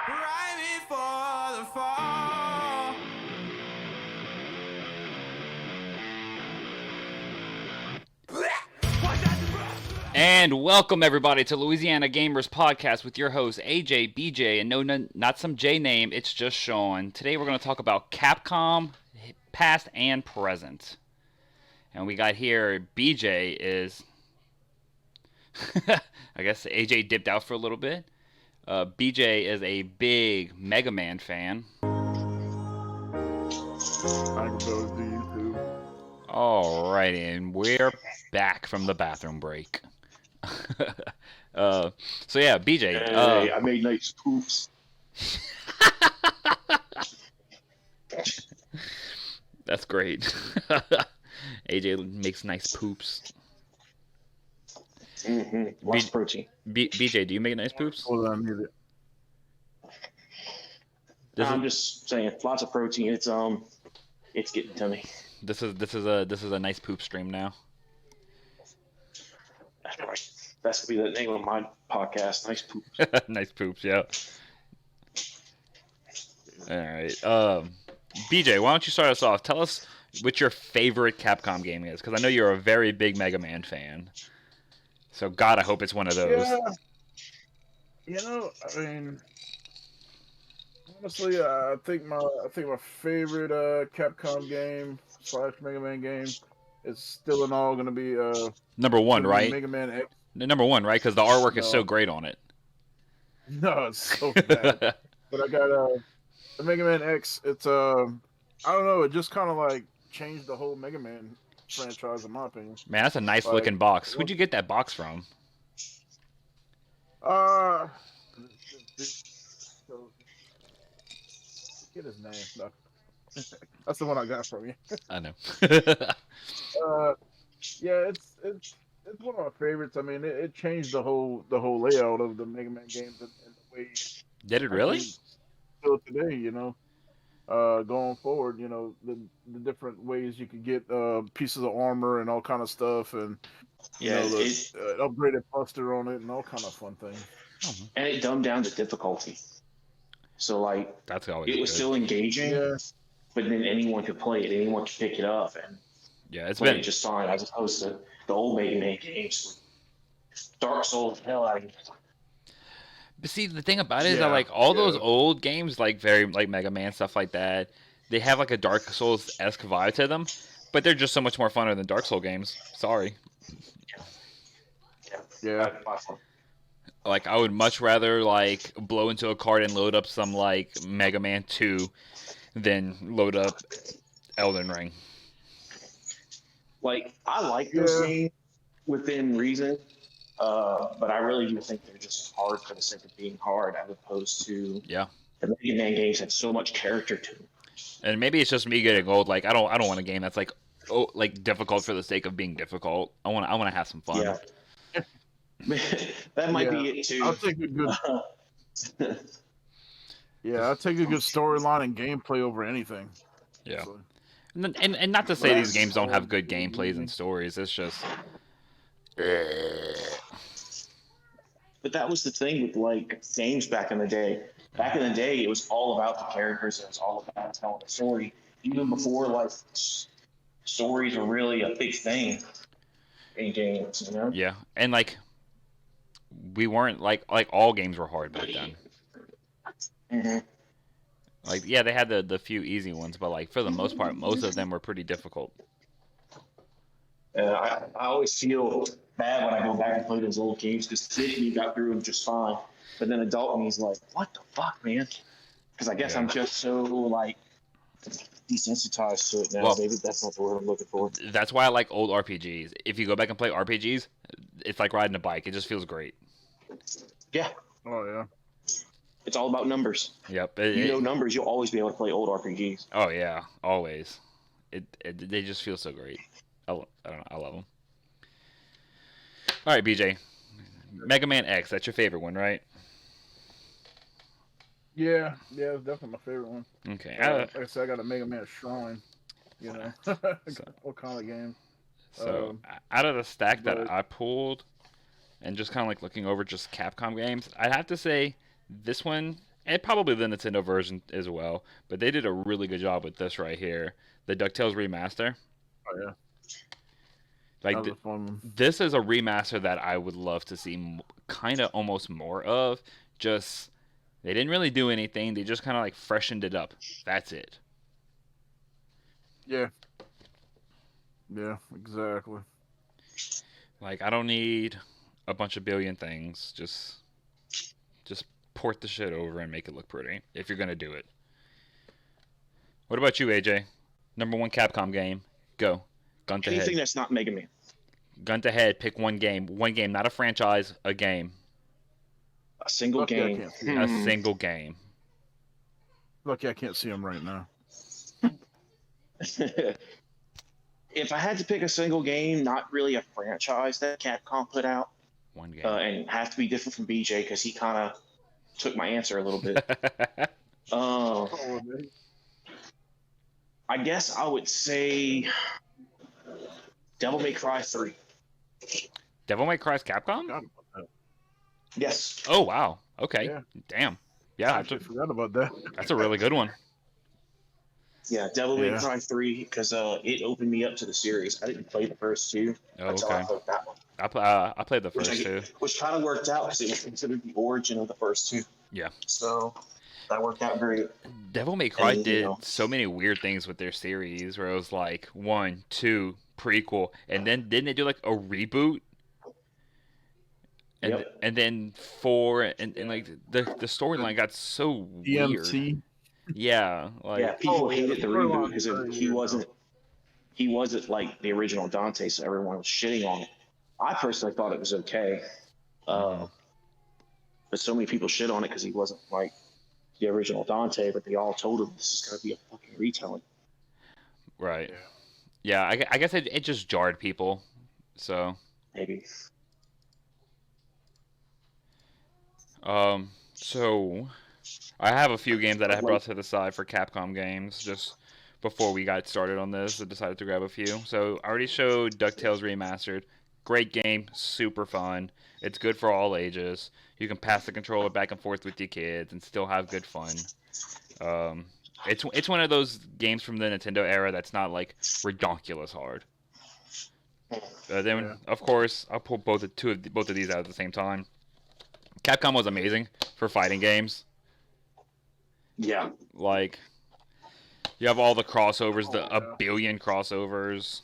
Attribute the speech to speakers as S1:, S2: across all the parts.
S1: right before the fall.
S2: And welcome everybody to Louisiana Gamers Podcast with your hosts AJ, BJ, and no, not some J name, it's just Sean. Today we're going to talk about Capcom, past and present. And we got here, BJ is, I guess AJ dipped out for a little bit. BJ is a big Mega Man fan.
S3: I can go to YouTube.
S2: Alrighty, and we're back from the bathroom break. So yeah, BJ.
S3: Hey, I made nice poops.
S2: That's great. AJ makes nice poops.
S4: Lots of protein.
S2: BJ, do you make nice poops?
S3: Hold on, need it.
S4: I'm just saying, lots of protein. It's getting to me.
S2: This is a nice poop stream now.
S4: That's right. That's gonna be the name of my podcast. Nice poop.
S2: Nice poops, yeah. All right. BJ, why don't you start us off? Tell us what your favorite Capcom game is, because I know you're a very big Mega Man fan. So God, I hope it's one of those.
S3: Yeah. I mean, honestly, I think my favorite Capcom game / Mega Man game is still and all gonna be
S2: Number one, right?
S3: Mega Man X.
S2: Number one, right? Because the artwork is so great on it.
S3: No, it's so bad. But I got the Mega Man X. It's I don't know. It just kind of like changed the whole Mega Man franchise, in my opinion.
S2: Man, that's a nice looking box. Who'd you get that box from?
S3: Get his name. No. That's the one I got from you.
S2: I know.
S3: Yeah, it's one of my favorites. I mean, it changed the whole layout of the Mega Man games in the way.
S2: Did it really?
S3: Still today, going forward, the different ways you could get pieces of armor and all kind of stuff, and upgraded buster on it and all kind of fun things.
S4: And it dumbed down the difficulty. So like,
S2: that's always
S4: it was
S2: good.
S4: still engaging, but then anyone could play it. Anyone could pick it up and
S2: it's
S4: play
S2: been
S4: it just fine, as opposed to the old Mega Man games. Dark Souls, hell,
S2: But see, the thing about it is that like all those old games, like very like Mega Man stuff like that, they have like a Dark Souls-esque vibe to them, but they're just so much more funner than Dark Souls games. Sorry.
S3: Yeah.
S2: Like I would much rather like blow into a card and load up some like Mega Man 2 than load up Elden Ring.
S4: Like, I like those games within reason, but I really do think they're just hard for the sake of being hard, as opposed to the Mega Man games have so much character to them.
S2: And maybe it's just me getting old. Like I don't want a game that's like difficult for the sake of being difficult. I want to have some fun.
S4: Yeah. That might be it too.
S3: I'll take a good. I'll take a good storyline and gameplay over anything.
S2: Yeah. And not to say these games don't have good gameplays and stories. It's just.
S4: But that was the thing with like games back in the day. Back in the day, it was all about the characters. It was all about telling a story. Even before like stories were really a big thing in games,
S2: Yeah, and like we weren't like all games were hard back then.
S4: Mm-hmm.
S2: Like they had the few easy ones, but like for the most part, most of them were pretty difficult.
S4: I always feel bad when I go back and play those old games because kid me got through them just fine, but then adult me's like, what the fuck, man? Because I guess I'm just so like desensitized to it now.
S2: Well,
S4: maybe that's not the word I'm looking for.
S2: That's why I like old RPGs. If you go back and play RPGs, it's like riding a bike. It just feels great.
S4: Yeah.
S3: Oh yeah.
S4: It's all about numbers.
S2: Yep.
S4: Numbers, you'll always be able to play old RPGs.
S2: Oh yeah, always. They just feel so great. I don't know. I love them. All right, BJ. Mega Man X. That's your favorite one, right?
S3: Yeah, it's definitely my favorite one.
S2: Okay.
S3: Like I said, I got a Mega Man shrine. What kind of game?
S2: So out of the stack that I pulled, and just kind of like looking over just Capcom games, I'd have to say this one and probably the Nintendo version as well. But they did a really good job with this right here, the Ducktales Remaster.
S3: Oh yeah,
S2: Like
S3: that was a fun one.
S2: this is a remaster that I would love to see, kind of almost more of. Just they didn't really do anything. They just kind of like freshened it up. That's it.
S3: Yeah. Yeah, exactly.
S2: Like I don't need a bunch of billion things. Just port the shit over and make it look pretty if you're gonna do it. What about you, AJ? Number one Capcom game. Go. Gun to
S4: Anything
S2: head.
S4: that's not Mega Man.
S2: Gun to head. Pick one game. One game, not a franchise. A game.
S4: A single
S3: Lucky I
S4: game.
S3: can't see
S2: A single game.
S3: Lucky I can't see him right now.
S4: If I had to pick a single game, not really a franchise that Capcom put out,
S2: One game.
S4: and have to be different from BJ because he kind of took my answer a little bit.
S3: Oh, man.
S4: I guess I would say Devil May Cry 3.
S2: Devil May Cry's Capcom?
S3: Forgot about that.
S4: Yes.
S2: Oh wow. Okay.
S3: Yeah.
S2: Damn.
S3: I
S2: Yeah,
S3: actually forgot about that.
S2: that's a really good one.
S4: Yeah, Devil May
S3: Yeah.
S4: Cry 3 because it opened me up to the series. I didn't play the first two
S2: Oh,
S4: until
S2: okay.
S4: I played that one.
S2: I played the
S4: Which,
S2: first two.
S4: which kind of worked out because it was considered the origin of the first two.
S2: Yeah.
S4: So that worked out very.
S2: Devil May Cry
S4: And, you
S2: did
S4: know.
S2: so many weird things with their series where it was like 1, 2, prequel, and then didn't they do like a reboot? And
S4: Yep.
S2: and then 4 and like the storyline got so weird.
S3: DMC.
S2: Yeah, like
S4: Yeah, people
S3: yeah,
S4: hated the
S3: the
S4: reboot
S3: storyline
S4: because
S3: is very
S4: he
S3: weird,
S4: wasn't like the original Dante, so everyone was shitting on it. I personally thought it was okay, but so many people shit on it because he wasn't like the original Dante. But they all told him this is gonna be a fucking retelling.
S2: right. Yeah, I guess it just jarred people. So,
S4: Maybe.
S2: so I have a few games that I have brought to the side for Capcom games. Just before we got started on this, I decided to grab a few. So I already showed Ducktales Remastered. Great game, super fun. It's good for all ages. You can pass the controller back and forth with your kids and still have good fun. It's one of those games from the Nintendo era that's not like ridiculous hard. Then of course I'll pull both of these out at the same time. Capcom was amazing for fighting games.
S4: Yeah.
S2: Like you have all the crossovers, a billion crossovers.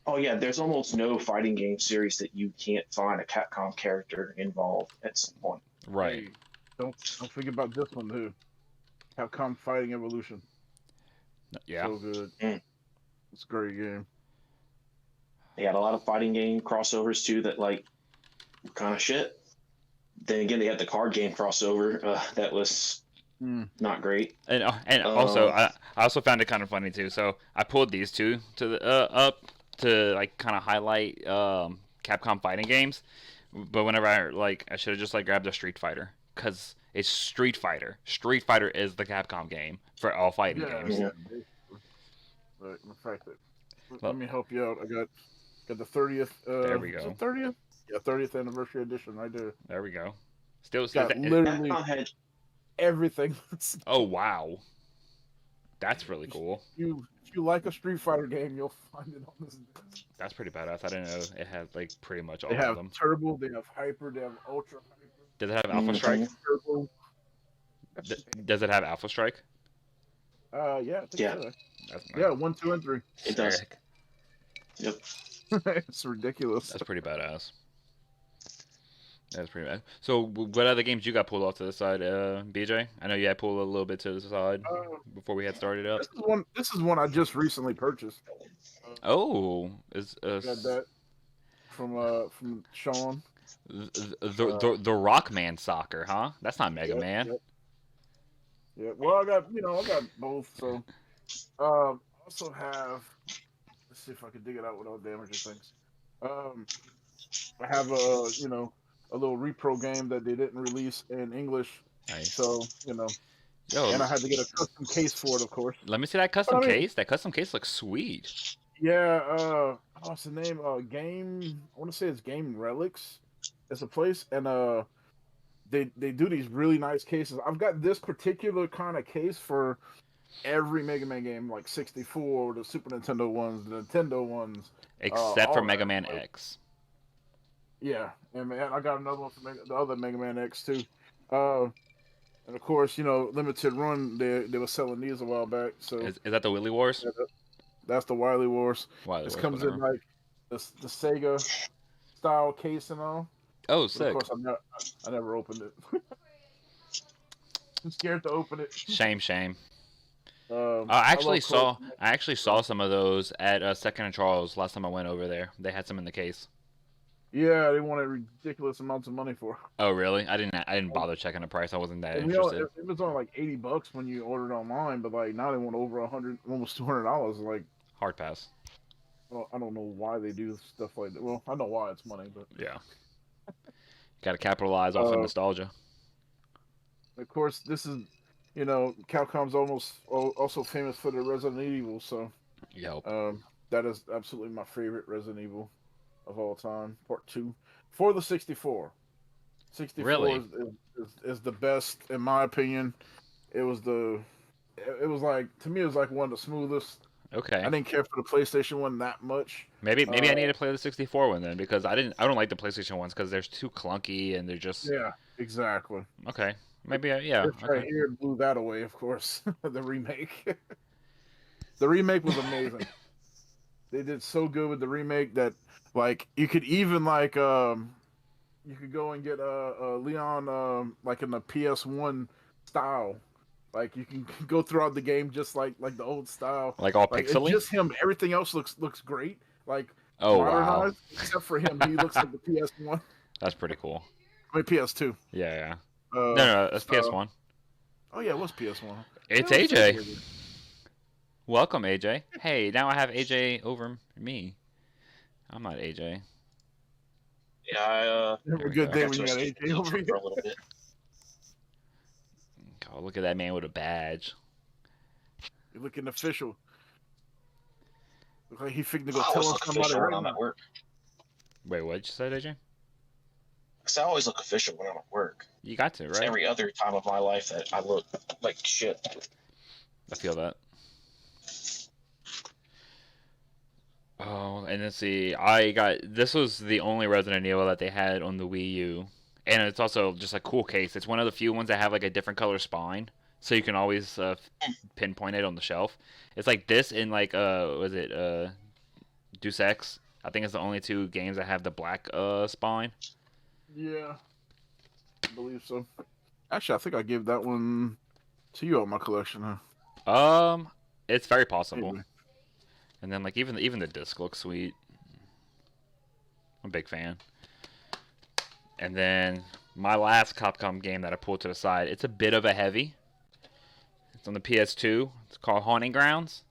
S4: Oh yeah, there's almost no fighting game series that you can't find a Capcom character involved at some point.
S2: Right.
S3: Hey, don't forget about this one too. Capcom Fighting Evolution.
S2: Yeah.
S3: So good.
S4: Mm.
S3: It's a great game.
S4: They had a lot of fighting game crossovers too that like were kind of shit. Then again, they had the card game crossover that was not great.
S2: And also I also found it kind of funny too. So I pulled these two to the up to like kind of highlight Capcom fighting games. But whenever I should have just like grabbed a Street Fighter because it's Street Fighter. Street Fighter is the Capcom game for all fighting games.
S3: Yeah. But in fact, let me help you out. I got the 30th.
S2: There we go.
S3: Is it 30th? Yeah, 30th anniversary edition right there.
S2: There we go. Still
S3: Got literally
S4: Capcom had
S3: everything.
S2: Oh wow, that's really cool.
S3: If you like a Street Fighter game, you'll find it on this disc.
S2: That's pretty badass. I didn't know it had like pretty much all
S3: They
S2: of
S3: have
S2: them.
S3: Turbo, they have Hyper, they have Ultra Hyper.
S2: Does it have Alpha Strike?
S3: Turbo.
S2: Does it have Alpha Strike?
S3: Yeah, I think
S4: Yeah.
S3: so.
S2: That's,
S3: Yeah, 1, 2, and 3.
S4: It does.
S2: Sick.
S4: Yep.
S3: It's ridiculous.
S2: That's pretty badass. That's pretty bad. So, what other games you got pulled off to the side, BJ? I know you had pulled a little bit to the side before we had started up.
S3: This is one I just recently purchased.
S2: Oh,
S3: Got that from Sean.
S2: the Rockman Soccer, huh? That's not Mega Man.
S3: Yep. Yeah, well, I got both. So, also have. Let's see if I can dig it out without damaging things. I have a little repro game that they didn't release in English.
S2: Nice.
S3: So
S2: Yo,
S3: and I had to get a custom case for it, of course.
S2: let me see that custom
S3: I mean-
S2: case. That custom case looks sweet.
S3: Yeah. What's the name? Game. I want to say it's Game Relics. It's a place, and they do these really nice cases. I've got this particular kind of case for every Mega Man game, like 64, the Super Nintendo ones, the Nintendo ones,
S2: Except for
S3: all
S2: Mega
S3: that.
S2: Man
S3: Like,
S2: X.
S3: yeah, and man, I got another one for the other Mega Man X too. Uh, and of course, Limited Run, they were selling these a while back. So
S2: Is that the Willy Wars?
S3: that's the Wily Wars.
S2: Wily
S3: This
S2: Wars,
S3: comes
S2: whatever.
S3: in like the Sega style case and all.
S2: Oh,
S3: But of
S2: sick.
S3: course, I never opened it. I'm scared to open it.
S2: Shame.
S3: I
S2: I
S3: love
S2: actually saw some of those at Second and Charles last time I went over there. They had some in the case.
S3: Yeah, they wanted ridiculous amounts of money for.
S2: Oh, really? I didn't bother checking the price. I wasn't that
S3: And,
S2: interested.
S3: it was only like $80 when you ordered online, but like now they want over $100, almost $200. Like,
S2: Hard pass.
S3: well, I don't know why they do stuff like that. Well, I know why it's money, but
S2: Yeah. Got to capitalize off of
S3: Uh,
S2: nostalgia.
S3: of course, this is, Capcom's also famous for their Resident Evil, so
S2: Yep.
S3: that is absolutely my favorite Resident Evil of all time, Part 2, for the 64. 64
S2: Really?
S3: is the best in my opinion. It was like, to me, it was like one of the smoothest.
S2: Okay.
S3: I didn't care for the PlayStation one that much.
S2: Maybe I need to play the 64 one then, because I don't like the PlayStation ones because they're too clunky and they're just
S3: Yeah, exactly.
S2: okay. Maybe yeah.
S3: This right
S2: Okay.
S3: here blew that away, of course. The remake. The remake was amazing. They did so good with the remake that, like, you could even like you could go and get Leon like in the PS1 style. Like, you can go throughout the game just like the old style.
S2: Like all
S3: Like, it's
S2: pixely?
S3: just him. Everything else looks great. Like,
S2: Oh wow.
S3: modernized, except for him. He looks like the PS1.
S2: That's pretty cool.
S3: I mean, PS2.
S2: Yeah.
S3: Uh,
S2: No, that's PS1.
S3: Oh yeah, it was PS1.
S2: It's
S3: Yeah, it was
S2: AJ.
S3: PS1.
S2: Welcome, AJ. Hey, now I have AJ over me. I'm not AJ.
S4: Yeah,
S3: Have
S2: There
S3: a
S2: we
S3: good
S2: go.
S3: day
S4: I
S3: when you got
S4: twisted
S3: AK over
S4: for
S3: here.
S4: a little bit.
S2: Oh, look at that man with a badge.
S3: You're looking official. Look like he figured to go
S4: I
S3: tell
S4: always
S3: us
S4: look
S3: somebody
S4: official when
S3: right
S4: I'm
S3: now.
S4: at work.
S2: Wait, what'd you say, AJ?
S4: Because I always look official when I'm at work.
S2: You got to,
S4: It's
S2: right?
S4: every other time of my life that I look like shit.
S2: I feel that. Oh, and let's see. This was the only Resident Evil that they had on the Wii U, and it's also just a cool case. It's one of the few ones that have like a different color spine, so you can always pinpoint it on the shelf. It's like this in like was it Deus Ex? I think it's the only two games that have the black spine.
S3: Yeah, I believe so. Actually, I think I gave that one to you on my collection, huh?
S2: It's very possible.
S3: Anyway.
S2: And then like even the disc looks sweet. I'm a big fan. And then my last Capcom game that I pulled to the side, it's a bit of a heavy. It's on the PS2. It's called Haunting Grounds.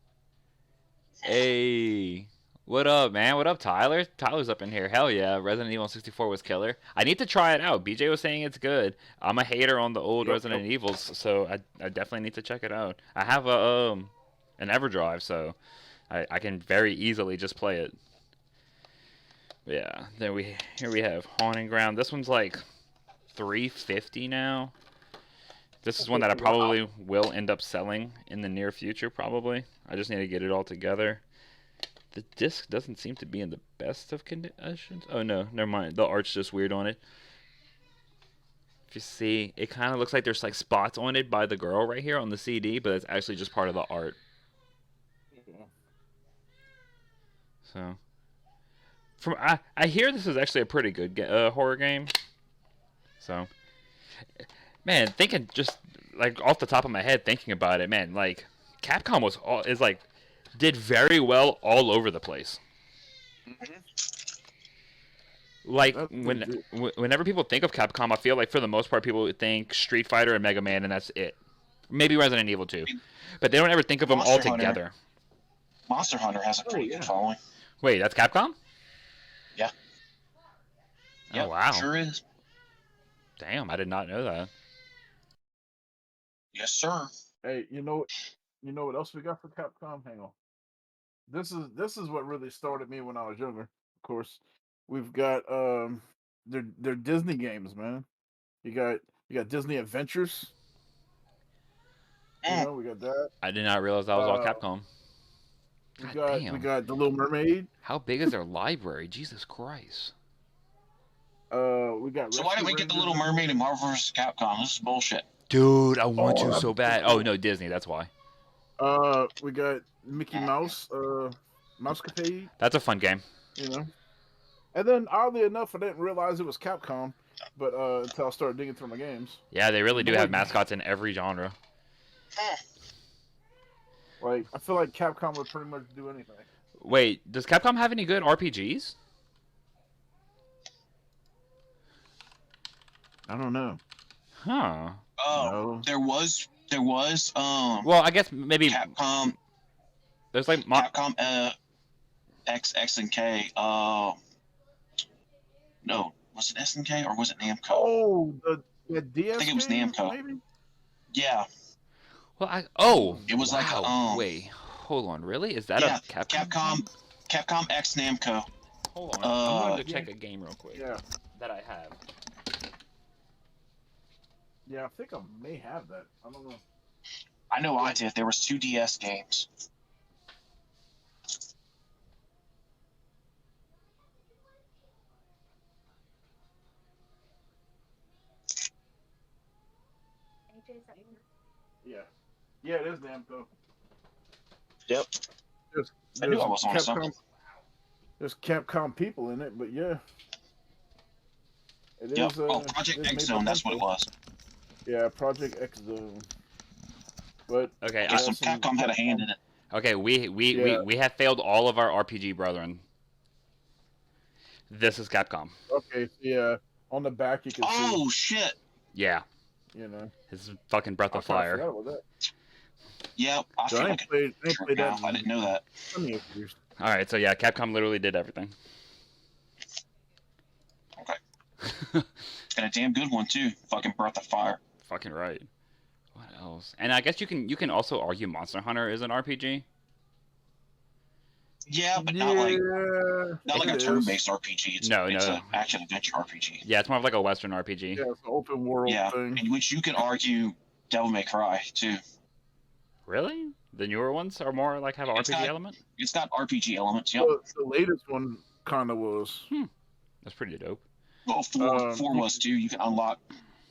S2: Hey, what up, man? What up, Tyler? Tyler's up in here. Hell yeah, Resident Evil 64 was killer. I need to try it out. BJ was saying it's good. I'm a hater on the old Resident Evils, so I definitely need to check it out. I have an EverDrive, so I can very easily just play it. Yeah, here we have Haunting Ground. This one's like $350 now. This is one that I probably will end up selling in the near future, probably. I just need to get it all together. The disc doesn't seem to be in the best of conditions. Oh no, never mind. The art's just weird on it. If you see, it kind of looks like there's like spots on it by the girl right here on the CD, but it's actually just part of the art. So, I hear this is actually a pretty good horror game. So, man, thinking just like off the top of my head, thinking about it, man, like Capcom did very well all over the place. Like whenever people think of Capcom, I feel like for the most part people think Street Fighter and Mega Man, and that's it. Maybe Resident Evil 2, but they don't ever think of them all together.
S4: Monster Hunter has a pretty good following.
S2: Wait, that's Capcom?
S4: Yeah.
S2: Oh wow.
S4: Sure is.
S2: Damn, I did not know that.
S4: Yes, sir.
S3: Hey, you know what else we got for Capcom? Hang on. This is what really started me when I was younger. Of course, we've got their Disney games, man. You got We got Disney Adventures. You know, we got that.
S2: I did not realize that was all Capcom.
S3: We got The Little Mermaid.
S2: How big is their library? Jesus Christ.
S3: We got.
S4: So why did we get The Little Mermaid and Marvel vs. Capcom? This is bullshit.
S2: Dude, I want to so bad. Oh no, Disney. That's why.
S3: We got Mickey Mouse. Mousecapade.
S2: That's a fun game.
S3: You know. And then, oddly enough, I didn't realize it was Capcom, but until I started digging through my games.
S2: Yeah, they really do have mascots in every genre.
S3: Like, I feel like Capcom would pretty much do anything.
S2: Wait, does Capcom have any good RPGs?
S3: I don't know.
S2: Huh.
S4: Oh,
S3: No.
S4: there was.
S2: Well, I guess maybe
S4: Capcom.
S2: there's like
S4: Capcom X and K. No, was it S and K or was it Namco?
S3: Oh, the DS.
S4: I think it was
S3: game,
S4: Namco.
S3: Maybe?
S2: Well,
S4: Yeah. It was like
S2: wait, hold on, really? Is that
S4: yeah,
S2: a Capcom?
S4: Capcom X Namco.
S2: Hold on, I'm going to check a game real quick.
S3: Yeah.
S2: That I have.
S3: Yeah, I think I may have that. I don't know.
S4: I know I did. There was 2 DS games.
S3: Yeah. Yeah, it is Namco.
S4: Yep. I knew I was on something.
S3: There's Capcom people in it, but yeah. It
S4: Yep.
S3: is.
S4: Project X Zone. That's what it was.
S3: Yeah, Project X Zone. But
S2: Okay,
S4: Yeah, some Capcom had a hand in it.
S2: Okay, we have failed all of our RPG brethren. This is Capcom.
S3: Okay, so yeah, on the back you can see.
S4: Oh shit!
S2: Yeah,
S3: You know.
S2: this is fucking Breath of
S3: I
S2: Fire.
S3: forgot about that.
S4: Yeah, I
S3: So
S4: feel
S3: I
S4: like
S3: ain't played that.
S4: I didn't know that.
S3: in years.
S2: All right, so yeah, Capcom literally did everything.
S4: Okay. And a damn good one too. Fucking Breath of Fire.
S2: Fucking right. What else? And I guess you can also argue Monster Hunter is an RPG.
S4: Yeah, but not like a
S3: it is.
S4: turn-based RPG. It's
S2: No.
S4: an action adventure RPG.
S2: Yeah, it's more of like a Western RPG.
S3: Yeah, it's an open world
S4: Yeah,
S3: thing.
S4: in which you can argue Devil May Cry too.
S2: Really? The newer ones are more like have an
S4: It's
S2: RPG
S4: got-
S2: element?
S4: It's got RPG elements. Yep.
S3: The latest one kind of was.
S2: That's pretty dope.
S4: Well, four was too. You can unlock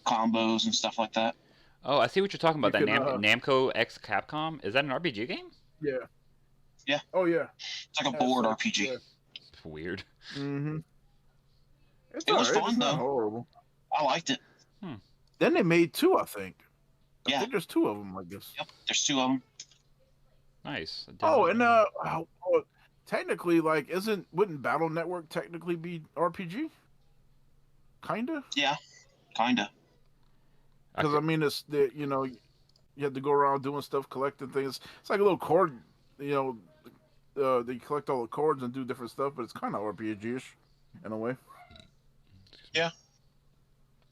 S4: combos and stuff like that.
S2: Oh, I see what you're talking about.
S3: You
S2: That
S3: can,
S2: Namco X Capcom. Is that an RPG game?
S3: Yeah.
S4: Yeah.
S3: Oh yeah.
S4: It's like a board
S3: so-
S4: RPG.
S3: yeah.
S2: It's weird.
S3: Mm-hmm. It's
S4: It was
S3: alright,
S4: fun,
S3: it's not
S4: though.
S3: horrible.
S4: I liked it.
S3: Then they made 2, I think. I
S4: Yeah.
S3: think there's 2 of them, I guess.
S4: Yep. There's 2 of them.
S2: Nice.
S3: Oh, and technically, like, wouldn't Battle Network technically be RPG? Kinda.
S4: Yeah. Kinda.
S3: Because I mean, it's you have to go around doing stuff, collecting things. It's like a little chord, they collect all the chords and do different stuff, but it's kind of RPG-ish in a way.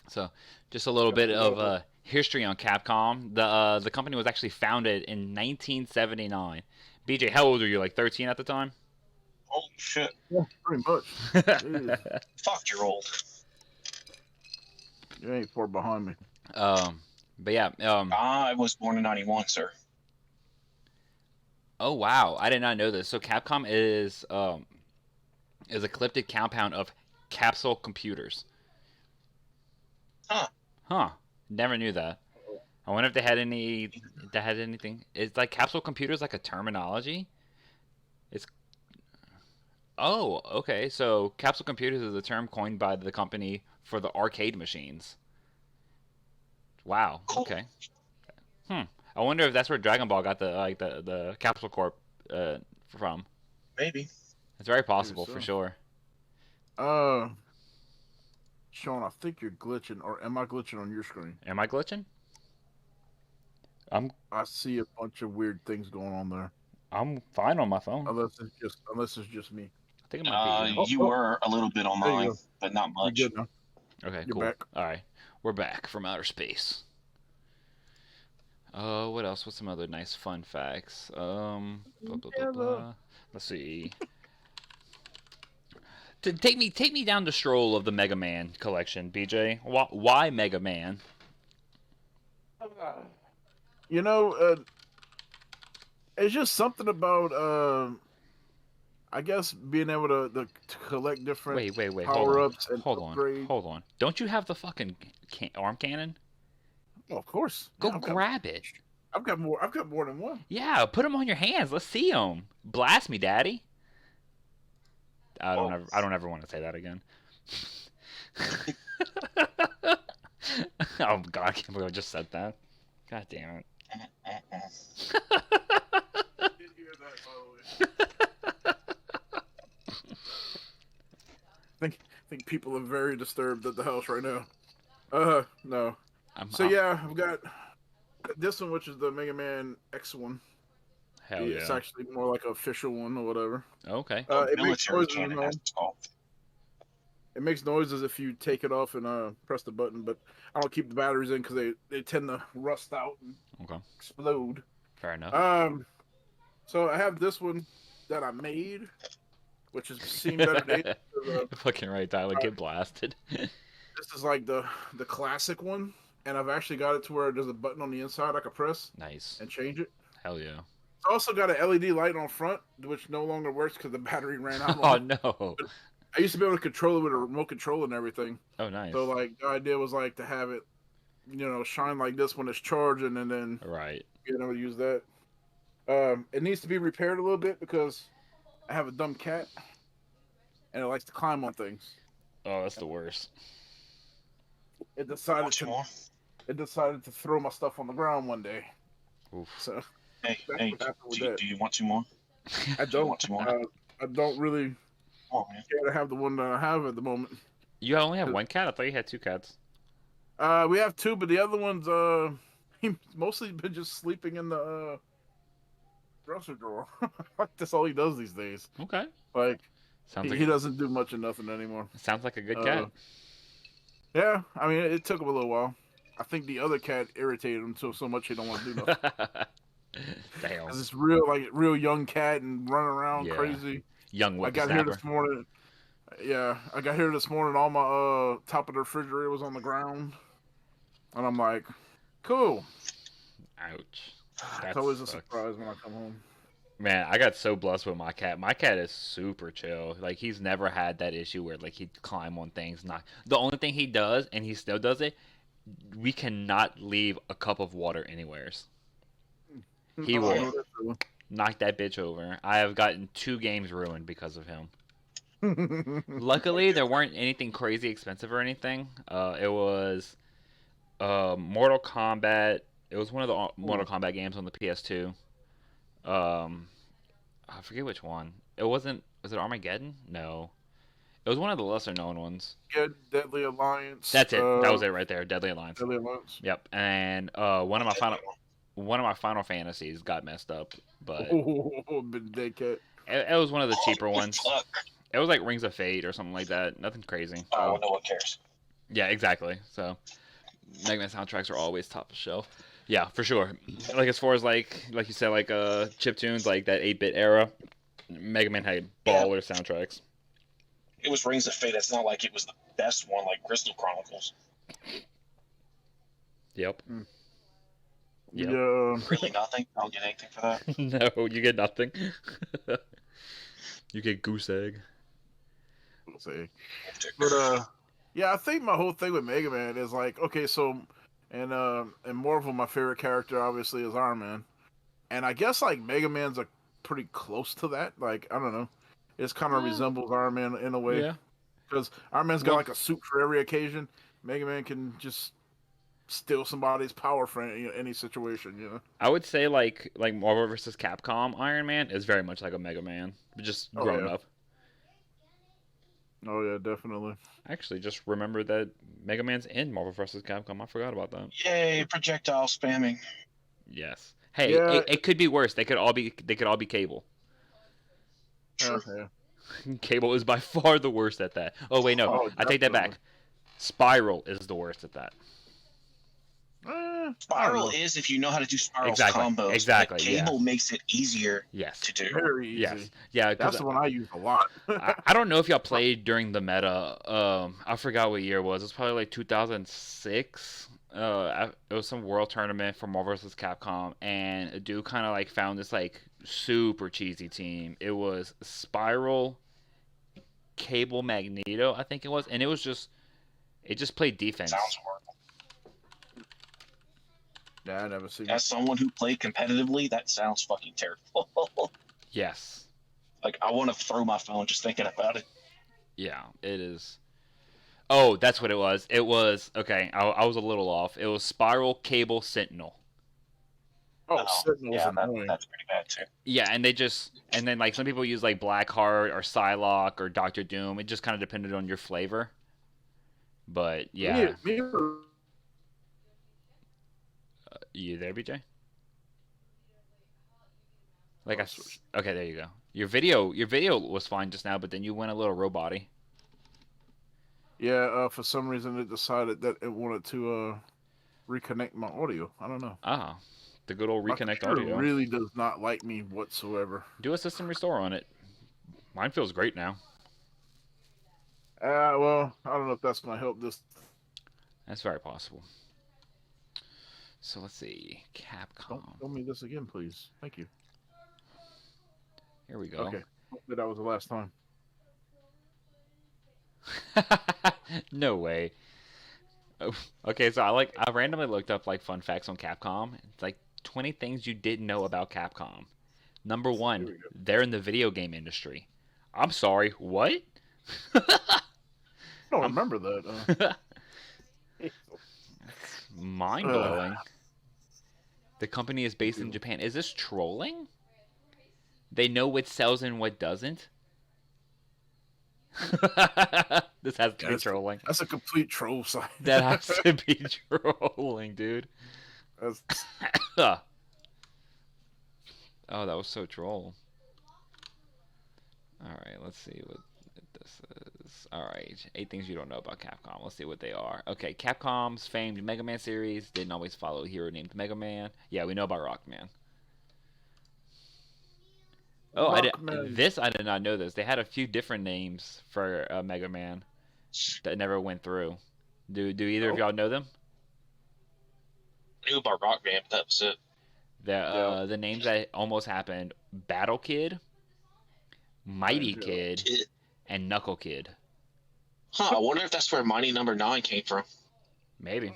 S2: So, just a little bit of history on Capcom. The company was actually founded in 1979. BJ, how old are you? Like 13 at the time?
S4: Holy shit.
S3: Yeah, pretty much. Jeez,
S4: Fuck, you're old.
S3: you ain't far behind me.
S2: But yeah.
S4: I was born in 91, sir.
S2: Oh wow, I did not know this. So Capcom is a ecliptic compound of capsule computers. Huh. Never knew that. I wonder if they had anything. Is like capsule computers like a terminology? Oh, okay. So capsule computers is a term coined by the company for the arcade machines. Wow.
S4: Cool.
S2: Okay. I wonder if that's where Dragon Ball got the Capsule Corp from.
S4: Maybe.
S2: It's very possible
S3: so.
S2: for sure.
S3: Sean, I think you're glitching, or am I glitching on your screen?
S2: Am I glitching?
S3: I see a bunch of weird things going on there.
S2: I'm fine on my phone.
S3: Unless it's just me.
S2: I think it might be.
S4: You were a little bit on
S3: There you
S4: mine,
S3: go.
S4: but not
S3: You're
S4: much.
S3: good now.
S2: Okay,
S3: You're
S2: cool.
S3: back.
S2: All right, we're back from outer space. What else? What's some other nice fun facts? Blah, blah, blah, blah. Let's see. Take me down the stroll of the Mega Man collection, BJ. Why Mega Man?
S3: You know, it's just something about I guess being able to collect different
S2: Wait.
S3: power ups and
S2: Hold
S3: upgrade.
S2: on. Don't you have the fucking arm cannon?
S3: Oh, of course.
S2: Go
S3: Yeah,
S2: grab it.
S3: I've got more. I've got more than one.
S2: Yeah, put them on your hands. Let's see them. Blast me, daddy. I don't ever want to say that again. Oh god, I can't believe I just said that. God damn it.
S3: I did hear that, by the way. I think people are very disturbed at the house right now. No. I've got this one, which is the Mega Man X one.
S2: Hell yeah.
S3: It's actually more like an official one or whatever.
S2: Okay.
S3: It makes noises. It makes noises if you take it off and press the button, but I don't keep the batteries in because they tend to rust out and explode.
S2: Fair enough.
S3: So I have this one that I made, which is seen better days.
S2: Fucking right, Tyler. Get blasted.
S3: This is like the classic one, and I've actually got it to where there's a button on the inside I can press.
S2: Nice.
S3: And change it.
S2: Hell yeah.
S3: It's also got an LED light on front, which no longer works because the battery ran out.
S2: Oh no.
S3: But I used to be able to control it with a remote control and everything.
S2: Oh nice.
S3: So like the idea was like to have it, shine like this when it's charging, and then being able to use that. It needs to be repaired a little bit because I have a dumb cat, and it likes to climb on things.
S2: Oh, that's the worst.
S3: It decided to throw my stuff on the ground one day.
S2: Oof.
S3: So
S4: Hey, do you want two more?
S3: I don't
S4: want two more?
S3: I don't really care to have the one that I have at the moment.
S2: You only have one cat? I thought you had two cats.
S3: We have two, but the other one's he's mostly been just sleeping in the dresser drawer. Like that's all he does these days.
S2: Okay.
S3: Like
S2: Sounds
S3: he doesn't do much of nothing anymore.
S2: Sounds like a good cat.
S3: Yeah, I mean it took him a little while. I think the other cat irritated him so much he don't want to do nothing.
S2: Damn.
S3: Cause it's real young cat and running around crazy.
S2: Young whippersnapper.
S3: I got here this morning. Yeah, I got here this morning. All my top of the refrigerator was on the ground, and I'm like, cool.
S2: Ouch.
S3: It's always a surprise when I come home.
S2: Man, I got so blessed with my cat. My cat is super chill. Like he's never had that issue where like he'd climb on things. Not the only thing he does, and he still does it. We cannot leave a cup of water anywheres. He will knock that bitch over. I have gotten 2 games ruined because of him. Luckily, there weren't anything crazy expensive or anything. It was Mortal Kombat. It was one of the Mortal Kombat games on the PS2. I forget which one. It wasn't. Was it Armageddon? No. It was one of the lesser known ones.
S3: Yeah, Deadly Alliance.
S2: That's it. That was it right there. Deadly Alliance.
S3: Deadly Alliance.
S2: Yep. And one of my Final Fantasies got messed up, but it was one of the cheaper ones. It was like Rings of Fate or something like that. Nothing crazy.
S4: Oh, no one cares.
S2: Yeah, exactly. So Mega Man soundtracks are always top of shelf. Yeah, for sure. Like as far as like you said, like chiptunes, like that 8-bit era, Mega Man had baller soundtracks.
S4: It was Rings of Fate. It's not like it was the best one, like Crystal Chronicles.
S2: Yep.
S3: Yeah.
S4: Really nothing? I don't get anything for that?
S2: No, you get nothing. You get goose egg.
S3: But yeah, I think my whole thing with Mega Man is like, okay, so in Marvel, my favorite character obviously is Iron Man, and I guess like Mega Man's like pretty close to that. Like I don't know, it kind of resembles Iron Man in a way.
S2: Yeah.
S3: Because Iron Man's got like a suit for every occasion. Mega Man can just steal somebody's power for any situation, you know.
S2: I would say like Marvel vs. Capcom Iron Man is very much like a Mega Man, but just grown up.
S3: Oh yeah, definitely.
S2: Actually, just remember that Mega Man's in Marvel vs. Capcom. I forgot about that.
S4: Yay, projectile spamming.
S2: Yes. Hey, it could be worse. They could all be Cable.
S3: Sure. Yeah.
S2: Cable is by far the worst at that. Oh wait, no, I take that back. Spiral is the worst at that.
S4: Spiral is if you know how to do Spiral combos.
S2: Exactly.
S4: Cable makes it easier
S2: yes.
S4: to do.
S3: Very easy.
S2: Yes. Yeah,
S3: that's the one I use a lot.
S2: I don't know if y'all played during the meta. I forgot what year it was. It's probably like 2006. it was some world tournament for Marvel vs. Capcom, and a dude kind of like found this like super cheesy team. It was Spiral, Cable, Magneto, I think it was, and it just played defense.
S4: Sounds horrible.
S3: Yeah, I never seen.
S4: As someone who played competitively, that sounds fucking terrible.
S2: Yes.
S4: Like, I want to throw my phone just thinking about it.
S2: Yeah, it is. Oh, that's what it was. It was okay. I was a little off. It was Spiral, Cable, Sentinel.
S3: Oh, Sentinel's annoying.
S4: That's pretty bad too.
S2: Yeah, and then like some people use like Blackheart or Psylocke or Doctor Doom. It just kind of depended on your flavor. But yeah, you there, BJ? Like okay, there you go. Your video was fine just now, but then you went a little robot-y.
S3: Yeah, for some reason it decided that it wanted to reconnect my audio. I don't know.
S2: Ah, the good old reconnect
S3: my
S2: audio.
S3: Really does not like me whatsoever.
S2: Do a system restore on it. Mine feels great now.
S3: Well, I don't know if that's gonna help this.
S2: That's very possible. So let's see, Capcom.
S3: Don't tell me this again, please. Thank you.
S2: Here we go.
S3: Okay, hopefully that was the last time.
S2: No way. Oh, okay, so I randomly looked up like fun facts on Capcom. It's like 20 things you didn't know about Capcom. Number 1, they're in the video game industry. I'm sorry, what?
S3: I don't remember that.
S2: Mind blowing. The company is based in Japan. Is this trolling? They know what sells and what doesn't. This has to be trolling.
S3: That's a complete troll site.
S2: That has to be trolling, dude. Oh, that was so troll. Alright, let's see what this is. Alright, 8 things you don't know about Capcom. Let's see what they are. Okay, Capcom's famed Mega Man series didn't always follow a hero named Mega Man. Yeah, we know about Rockman. Oh, I did not know this. They had a few different names for Mega Man that never went through. Do either of y'all know them?
S4: I knew about Rockman, but that was it.
S2: The names that almost happened: Battle Kid, Mighty Kid, and Knuckle Kid.
S4: Huh, I wonder if that's where Mighty Number 9 came from.
S2: Maybe.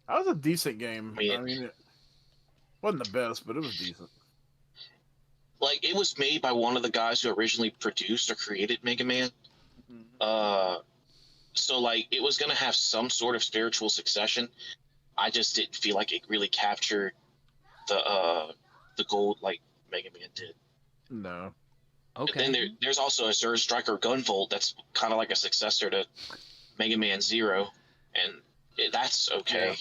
S3: That was a decent game. I mean, it wasn't the best, but it was decent.
S4: Like, it was made by one of the guys who originally produced or created Mega Man. So, like, it was going to have some sort of spiritual succession. I just didn't feel like it really captured the gold like Mega Man did.
S3: No.
S2: Okay.
S4: And then there's also a Zerd Striker Gunvolt that's kind of like a successor to Mega Man Zero, and that's okay. Yeah.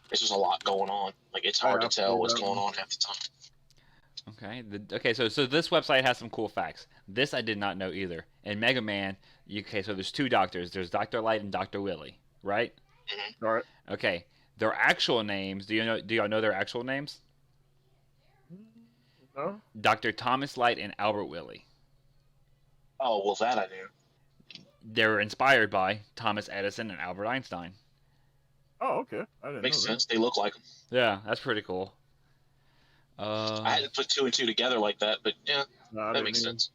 S4: There's just a lot going on. Like, it's hard to tell what's going on half the time.
S2: Okay. So this website has some cool facts. This I did not know either. In Mega Man, so there's 2 doctors. There's Dr. Light and Dr. Willy, right?
S4: Mm-hmm.
S3: All right.
S2: Okay. Their actual names. Do y'all know their actual names?
S3: No.
S2: Dr. Thomas Light and Albert Willy.
S4: Oh, well, that I knew.
S2: They were inspired by Thomas Edison and Albert Einstein.
S3: Oh, okay. I didn't
S4: Makes
S3: know
S4: sense. They look like them.
S2: Yeah, that's pretty cool.
S4: I had to put 2 and 2 together like that, but yeah, that makes sense.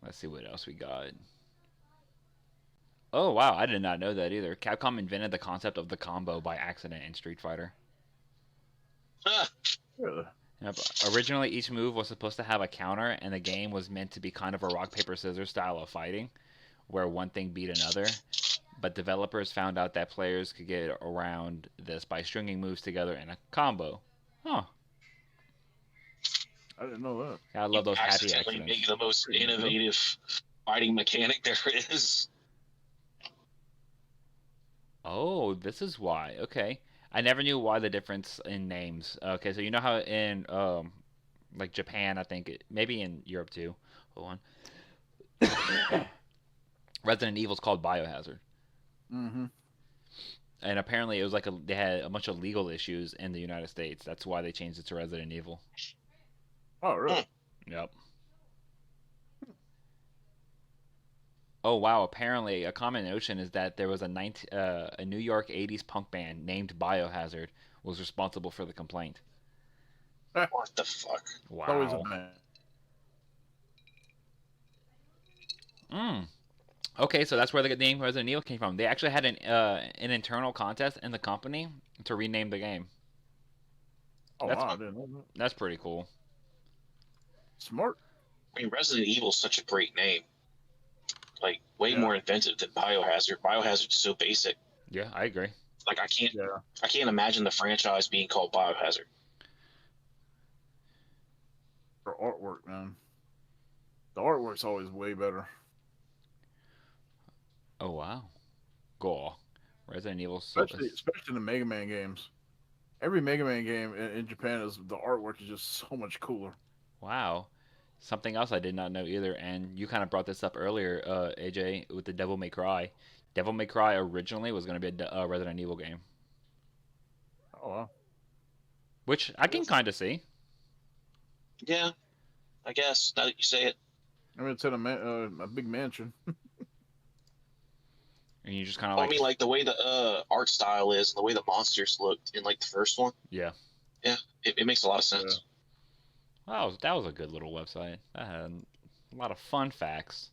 S2: Let's see what else we got. Oh, wow. I did not know that either. Capcom invented the concept of the combo by accident in Street Fighter.
S3: Really?
S2: Yep. Originally, each move was supposed to have a counter, and the game was meant to be kind of a rock, paper, scissors style of fighting, where one thing beat another. But developers found out that players could get around this by stringing moves together in a combo. Huh.
S3: I didn't know that.
S2: Yeah, I love those happy accidents.
S4: Make the most innovative fighting mechanic there is.
S2: Oh, this is why. Okay. I never knew why the difference in names. Okay, so you know how in like Japan, I think maybe in Europe too. Hold on. Resident Evil's called Biohazard.
S3: Mm-hmm.
S2: And apparently it was like they had a bunch of legal issues in the United States. That's why they changed it to Resident Evil.
S3: Oh, really?
S2: Yep. Oh wow! Apparently, a common notion is that there was a New York '80s punk band named Biohazard was responsible for the complaint.
S4: What the fuck?
S3: It's always a
S2: Wow.
S3: man.
S2: Mm. Okay, so that's where the name Resident Evil came from. They actually had an internal contest in the company to rename the game.
S3: Oh
S2: That's
S3: wow, I didn't know that.
S2: that's pretty cool.
S3: Smart.
S4: I mean, Resident Evil is such a great name. Like, way
S3: Yeah.
S4: more inventive than Biohazard. Biohazard's so basic.
S2: Yeah, I agree.
S4: Like, I
S3: Yeah.
S4: can't imagine the franchise being called Biohazard.
S3: For artwork, man. The artwork's always way better.
S2: Oh wow. Cool. Resident Evil.
S3: Especially in the Mega Man games. Every Mega Man game in Japan is the artwork is just so much cooler.
S2: Wow. Something else I did not know either, and you kind of brought this up earlier, AJ, with the Devil May Cry. Devil May Cry originally was going to be a Resident Evil game,
S3: Oh wow.
S2: which I can kind of see.
S4: Yeah, I guess, now that you say it.
S3: I mean, it's in a big mansion.
S2: And you just kind of
S4: Well,
S2: like,
S4: I mean, like, the way the art style is and the way the monsters looked in, like, the first one.
S2: yeah.
S4: Yeah, it makes a lot of sense.
S2: Wow, that was a good little website. That had a lot of fun facts.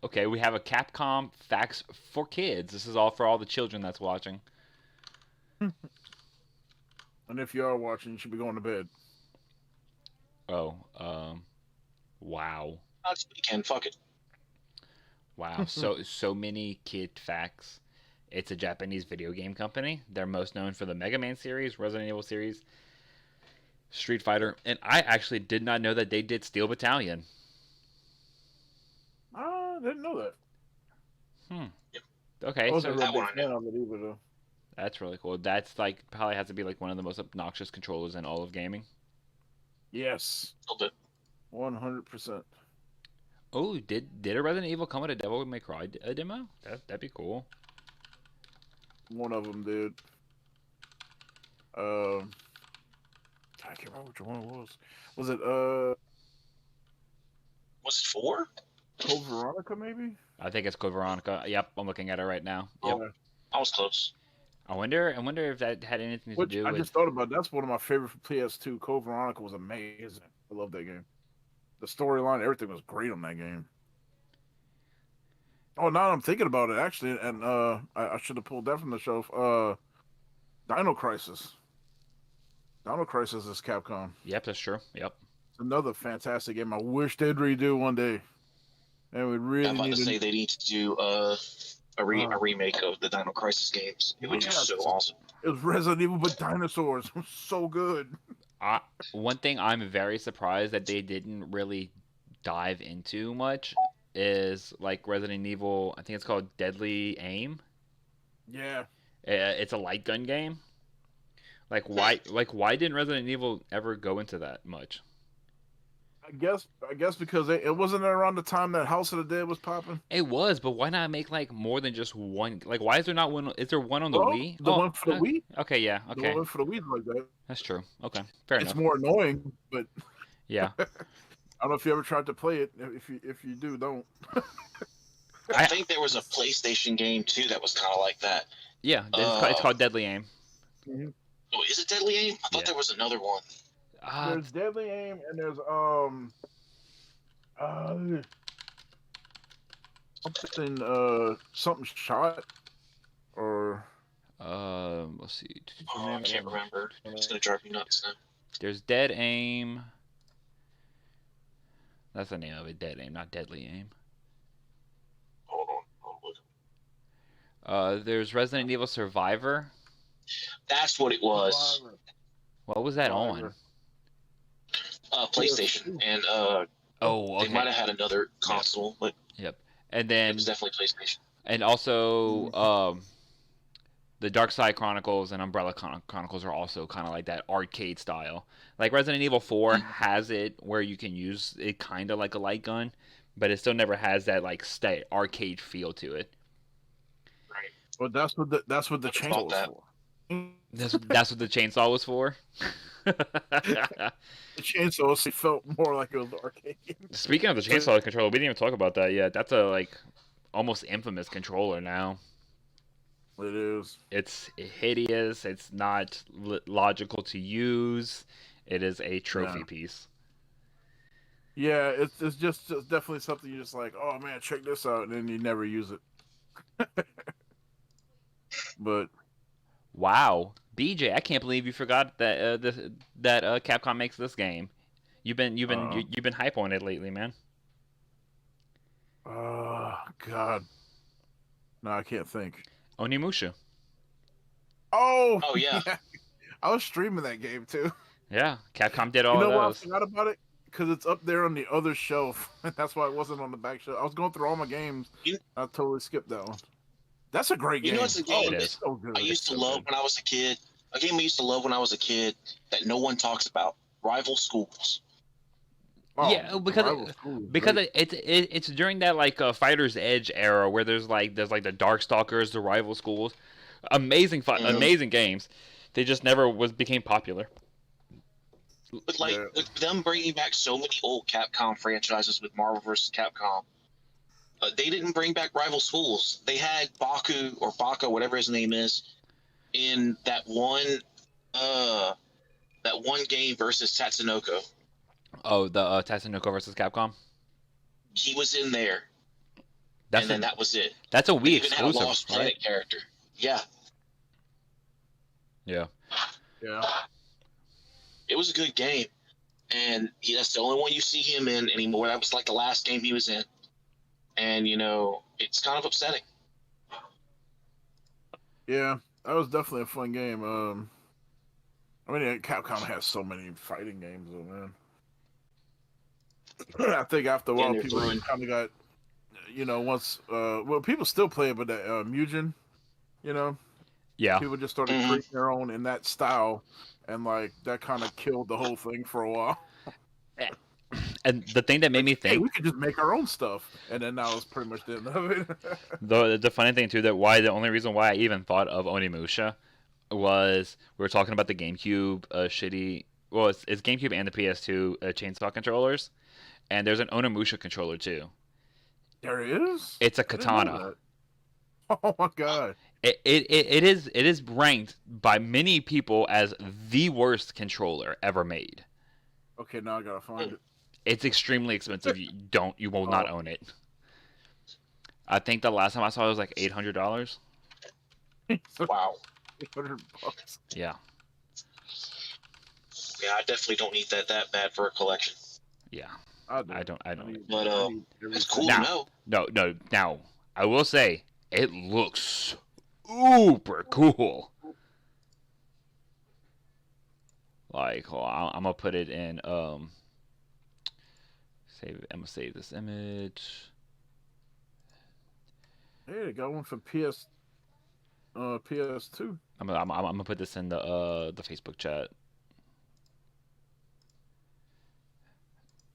S2: Okay, we have a Capcom facts for kids. This is all for all the children that's watching.
S3: And if you are watching, you should be going to bed.
S2: Oh, wow.
S4: Not this weekend, fuck it.
S2: Wow, so many kid facts. It's a Japanese video game company. They're most known for the Mega Man series, Resident Evil series, Street Fighter, and I actually did not know that they did Steel Battalion.
S3: I didn't know that.
S2: Okay,
S3: I wasn't
S2: so
S3: a
S4: that
S3: real
S4: one
S3: big
S4: I
S3: fan of it either, though.
S2: that's really cool. That's like probably has to be like one of the most obnoxious controllers in all of gaming.
S3: Yes,
S4: A little bit.
S3: 100%.
S2: Oh, did a Resident Evil come with a Devil May Cry demo? That'd be cool.
S3: One of them did. I can't remember which one it was. Was it
S4: Was it 4?
S3: Code Veronica maybe?
S2: I think it's Code Veronica. Yep, I'm looking at it right now. Yep.
S3: Yeah.
S4: I was close.
S2: I wonder if that had anything to
S3: Which
S2: do
S3: I
S2: with.
S3: just thought about. That's one of my favorite for PS2. Code Veronica was amazing. I love that game. The storyline, everything was great on that game. Oh, now I'm thinking about it actually, and I should have pulled that from the shelf. Dino Crisis. Dino Crisis is Capcom.
S2: Yep, that's true. Yep.
S3: It's another fantastic game. I wish they'd redo one day. And we really
S4: I'm about
S3: need
S4: to say they need to do a remake of the Dino Crisis games. It would be so awesome.
S3: It was Resident Evil but dinosaurs. It was so good.
S2: One thing I'm very surprised that they didn't really dive into much is like Resident Evil. I think it's called Deadly Aim.
S3: Yeah.
S2: It's a light gun game. Like why didn't Resident Evil ever go into that much?
S3: I guess because it wasn't around the time that House of the Dead was popping.
S2: It was, but why not make like more than just one? Like, why is there not one? Is there one on the Wii?
S3: The one for the Wii.
S2: Okay, yeah, okay,
S3: The one for the Wii is like that.
S2: that's true. Okay, fair
S3: It's
S2: enough.
S3: more annoying, but
S2: Yeah,
S3: I don't know if you ever tried to play it. If you do, don't.
S4: I think there was a PlayStation game too that was kind of like that.
S2: yeah. It's called Deadly Aim.
S4: Oh, is it Deadly Aim? I thought
S2: Yeah.
S4: there was another one.
S3: There's Deadly Aim and there's something shot or
S2: let's see.
S4: Oh, I can't remember. It's gonna drive me nuts now.
S2: There's Dead Aim. That's the name of it. Dead Aim, not Deadly Aim.
S4: Hold on. I'll look.
S2: There's Resident Evil Survivor.
S4: That's what it was.
S2: What was that on?
S4: PlayStation, and
S2: Oh,
S4: they
S2: okay.
S4: might have had another console, but
S2: Yep. And
S4: it
S2: then
S4: was definitely PlayStation.
S2: and also the Dark Side Chronicles and Umbrella Chronicles are also kind of like that arcade style. Like Resident Evil 4 has it where you can use it kind of like a light gun, but it still never has that like arcade feel to it.
S4: Right.
S3: Well, that's what the
S4: Never
S3: chainsaw
S4: thought
S3: was
S4: that.
S3: for.
S2: That's what the chainsaw was for.
S3: The chainsaw felt more like it was an arcade game.
S2: Speaking of the chainsaw controller, we didn't even talk about that yet. That's a almost infamous controller now.
S3: It is.
S2: It's hideous. It's not logical to use. It is a trophy piece.
S3: Yeah, it's just definitely something you're just like, oh man, check this out, and then you never use it. But
S2: wow, BJ, I can't believe you forgot that Capcom makes this game. You've been hype on it lately, man.
S3: Oh God, no, I can't think.
S2: Onimusha.
S3: Oh
S4: yeah.
S3: I was streaming that game too.
S2: Yeah, Capcom did all
S3: You know
S2: of
S3: why I
S2: those.
S3: forgot about it? Because it's up there on the other shelf. That's why it wasn't on the back shelf. I was going through all my games. I totally skipped that one. That's a great game.
S4: You know, it's a game
S2: it is.
S4: so good. I used to love when I was a kid. A game I used to love when I was a kid that no one talks about. Rival Schools.
S3: Oh,
S2: yeah, because it's during that Fighter's Edge era where there's the Darkstalkers, the Rival Schools, amazing amazing games. They just never became popular.
S4: But with them bringing back so many old Capcom franchises with Marvel vs. Capcom, they didn't bring back Rival Schools. They had Baku or Baka, whatever his name is, in that one game versus Tatsunoko.
S2: Oh, the Tatsunoko vs. Capcom.
S4: He was in there, then that was it.
S2: That's a Wii
S4: they even
S2: exclusive,
S4: had a Lost Planet character. Yeah.
S2: Yeah.
S3: Yeah.
S4: It was a good game, and that's the only one you see him in anymore. That was like the last game he was in, and it's kind of upsetting.
S3: Yeah, that was definitely a fun game. I mean, Capcom has so many fighting games, though, man. I think after a while, people kind of got, once, people still play it, but that Mugen,
S2: yeah,
S3: people just started creating their own in that style, and that kind of killed the whole thing for a while.
S2: And the thing that made me think,
S3: hey, we could just make our own stuff, and then that was pretty much the end of it.
S2: the funny thing too, the only reason why I even thought of Onimusha was we were talking about the GameCube shitty. Well, it's GameCube and the PS2 chainsaw controllers, and there's an Onimusha controller too.
S3: There is.
S2: It's a katana.
S3: Oh my god.
S2: It is ranked by many people as the worst controller ever made.
S3: Okay, now I gotta find it.
S2: It's extremely expensive. You will not own it. I think the last time I saw it was like $800.
S4: Wow.
S3: $800.
S2: Yeah.
S4: Yeah, I definitely don't need that bad for a collection.
S2: Yeah.
S3: I
S2: don't.
S4: But it's cool to know.
S2: No. Now, I will say it looks super cool. I'm gonna put it in save. I'm gonna save this image.
S3: Hey, they got one for PS2.
S2: I'm gonna put this in the Facebook chat.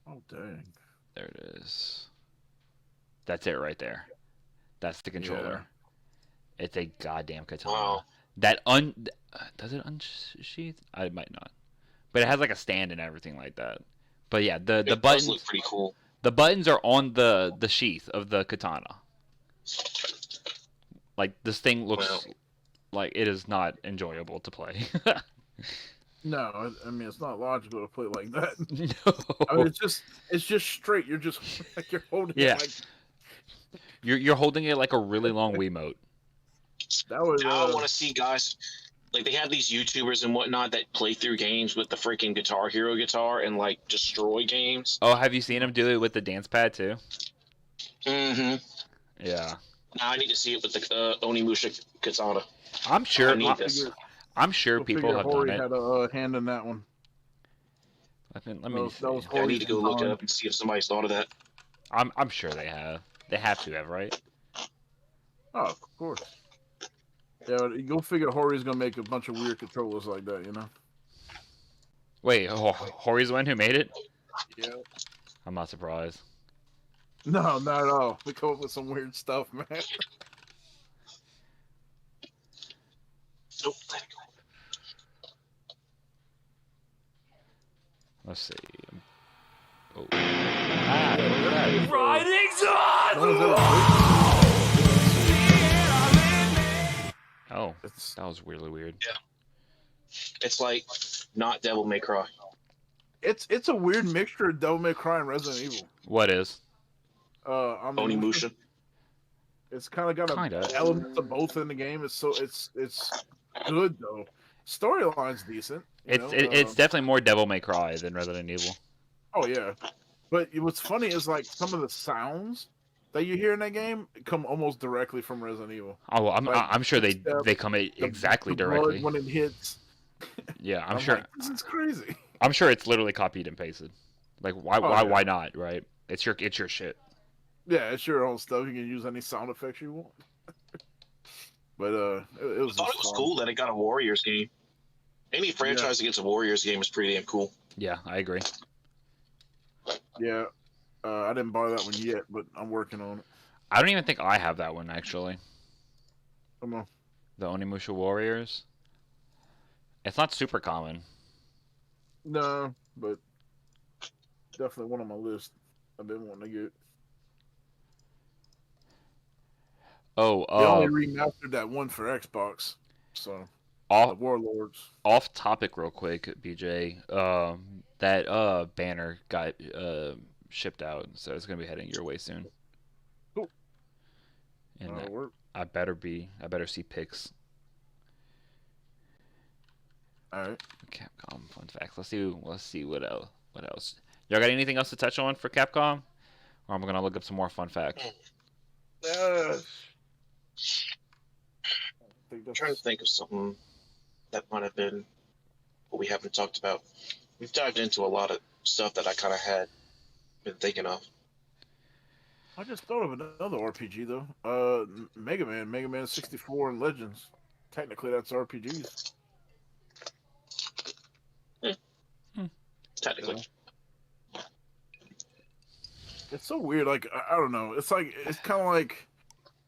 S3: Oh dang!
S2: There it is. That's it right there. That's the controller. Yeah. It's a goddamn katana.
S4: Wow.
S2: Does it unsheath? I might not. But it has like a stand and everything like that. But yeah, the buttons
S4: look pretty cool.
S2: The buttons are on the sheath of the katana. Like this thing looks like it is not enjoyable to play.
S3: No, I mean it's not logical to play like that.
S2: No.
S3: I mean it's just straight. You're just you're holding it like
S2: you're holding it like a really long Wiimote.
S3: That was.
S4: Now I want to see guys. Like they have these YouTubers and whatnot that play through games with the freaking Guitar Hero guitar and destroy games.
S2: Oh, have you seen him do it with the dance pad too?
S4: Mm-hmm.
S2: Yeah.
S4: Now I need to see it with the Onimusha katana.
S2: I'm sure. I'm sure
S3: Go
S2: people have
S3: Hori
S2: done it.
S3: had a hand in that one.
S2: Let me see.
S4: I need to go look it up and see if somebody's thought of that.
S2: I'm sure they have. They have to have, right?
S3: Oh, of course. Yeah, go figure Hori's gonna make a bunch of weird controllers like that, you know?
S2: Wait, Hori's the one who made it?
S3: Yeah.
S2: I'm not surprised.
S3: No, not at all. We come up with some weird stuff, man.
S4: Nope.
S2: Let's see. Oh. Writings Oh, that was really weird.
S4: Yeah. It's like not Devil May Cry.
S3: It's a weird mixture of Devil May Cry and Resident Evil.
S2: What is?
S4: Onimusha.
S3: It's kind of got elements of both in the game. It's good though. Storyline's decent.
S2: It's definitely more Devil May Cry than Resident Evil.
S3: Oh yeah, but what's funny is like some of the sounds that you hear in that game come almost directly from Resident Evil.
S2: Oh, well, I'm sure they come exactly directly
S3: when it hits.
S2: Yeah, I'm sure.
S3: Like, this is crazy.
S2: I'm sure it's literally copied and pasted. Like why not? Right? It's your shit.
S3: Yeah, it's your own stuff. You can use any sound effects you want. But it was.
S4: I thought it was cool that it got a Warriors game. Any franchise that gets a Warriors game is pretty damn cool.
S2: Yeah, I agree.
S3: Yeah, I didn't buy that one yet, but I'm working on it.
S2: I don't even think I have that one actually.
S3: Come on.
S2: The Onimusha Warriors. It's not super common.
S3: No, but definitely one on my list. I've been wanting to get.
S2: Oh,
S3: they only remastered that one for Xbox, so the Warlords.
S2: Off topic, real quick, BJ. That banner got shipped out, so it's gonna be heading your way soon.
S3: Cool.
S2: And I better see pics.
S3: All right.
S2: Capcom fun facts. Let's see what else. Y'all got anything else to touch on for Capcom? Or I'm gonna look up some more fun facts.
S4: I'm trying to think of something that might have been what we haven't talked about. We've dived into a lot of stuff that I kind of had been thinking of.
S3: I just thought of another RPG though. Mega Man 64 and Legends. Technically, that's RPGs.
S4: Technically.
S3: It's so weird. Like I don't know. It's kind of like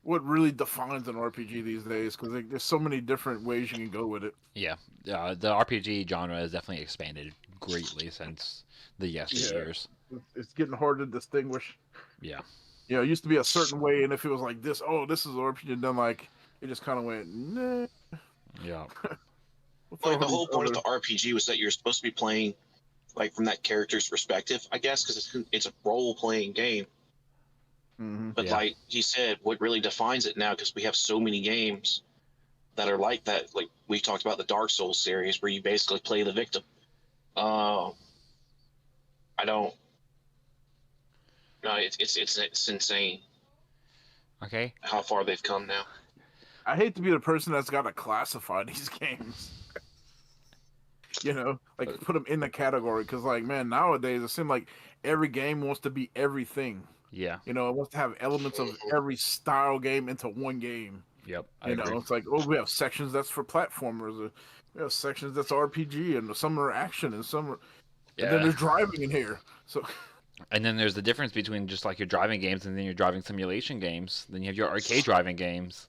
S3: what really defines an RPG these days, because there's so many different ways you can go with it.
S2: Yeah, the RPG genre has definitely expanded greatly since the years.
S3: It's getting hard to distinguish.
S2: Yeah.
S3: You know, it used to be a certain way, and if it was like this, this is RPG, and then like it just kind of went, nah.
S2: Yeah.
S4: Like the whole point of the RPG was that you're supposed to be playing like from that character's perspective, I guess, because it's a role-playing game.
S3: Mm-hmm.
S4: But like he said, what really defines it now, because we have so many games that are like that. Like we talked about the Dark Souls series, where you basically play the victim. I don't. No, it's insane.
S2: Okay.
S4: How far they've come now.
S3: I hate to be the person that's got to classify these games. You know, like put them in the category, because like, man, nowadays it seems like every game wants to be everything.
S2: Yeah.
S3: You know, it wants to have elements of every style game into one game.
S2: Yep.
S3: I agree. It's like, we have sections that's for platformers, or we have sections that's RPG, and some are action, and some are. Yeah. And then there's driving in here. So.
S2: And then there's the difference between just like your driving games and then your driving simulation games. Then you have your arcade driving games.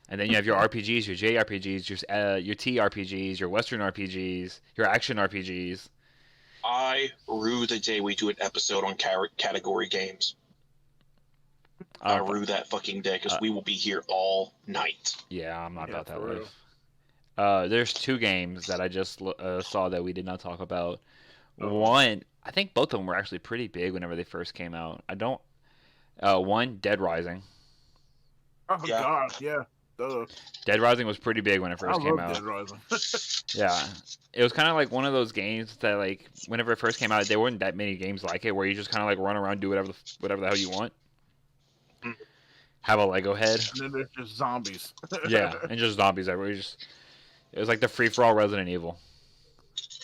S2: And then you have your RPGs, your JRPGs, your TRPGs, your Western RPGs, your action RPGs.
S4: I rue the day we do an episode on category games. I rue that fucking day, because we will be here all night.
S2: Yeah, I'm not about that life. There's two games that I just saw that we did not talk about. One, I think both of them were actually pretty big whenever they first came out. One, Dead Rising.
S3: Oh, yeah. God, yeah.
S2: Dead Rising was pretty big when it first came out.
S3: Dead Rising.
S2: Yeah, it was kind of like one of those games that, like, whenever it first came out, there weren't that many games like it, where you just kind of like run around, do whatever the hell you want. Have a Lego head.
S3: And then there's just zombies.
S2: Yeah, and just zombies everywhere. It was like the free-for-all Resident Evil.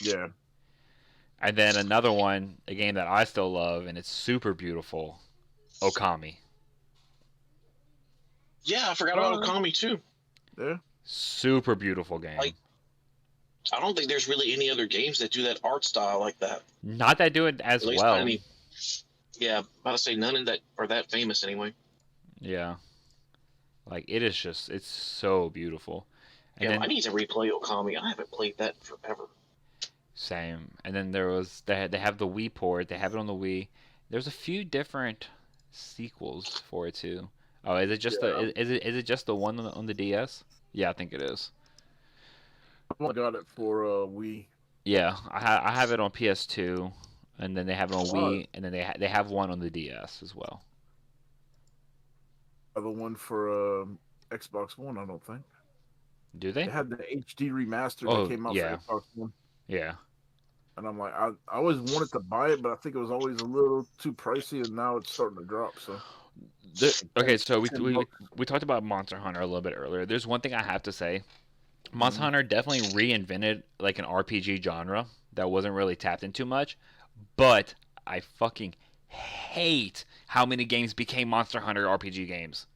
S3: Yeah.
S2: And then another one, a game that I still love, and it's super beautiful, Okami.
S4: Yeah, I forgot about Okami too.
S3: Yeah.
S2: Super beautiful game.
S4: Like, I don't think there's really any other games that do that art style like that.
S2: Not that do it as well.
S4: Yeah, about to say none that are that famous anyway.
S2: Yeah. Like, it's so beautiful. And
S4: I need to replay Okami. I haven't played that in forever.
S2: Same. And then they have the Wii port. They have it on the Wii. There's a few different sequels for it too. Oh, is it just is it just the one on the DS? Yeah, I think it is.
S3: I got it for Wii.
S2: Yeah, I have it on PS2, and then they have it on Wii, and then they have one on the DS as well.
S3: I have a one for Xbox One, I don't think.
S2: Do they?
S3: They had the HD remaster that came out for Xbox One.
S2: Yeah.
S3: And I'm like, I always wanted to buy it, but I think it was always a little too pricey, and now it's starting to drop. So.
S2: Okay, so we talked about Monster Hunter a little bit earlier. There's one thing I have to say. Monster Hunter definitely reinvented like an RPG genre that wasn't really tapped into much, but I fucking hate how many games became Monster Hunter RPG games.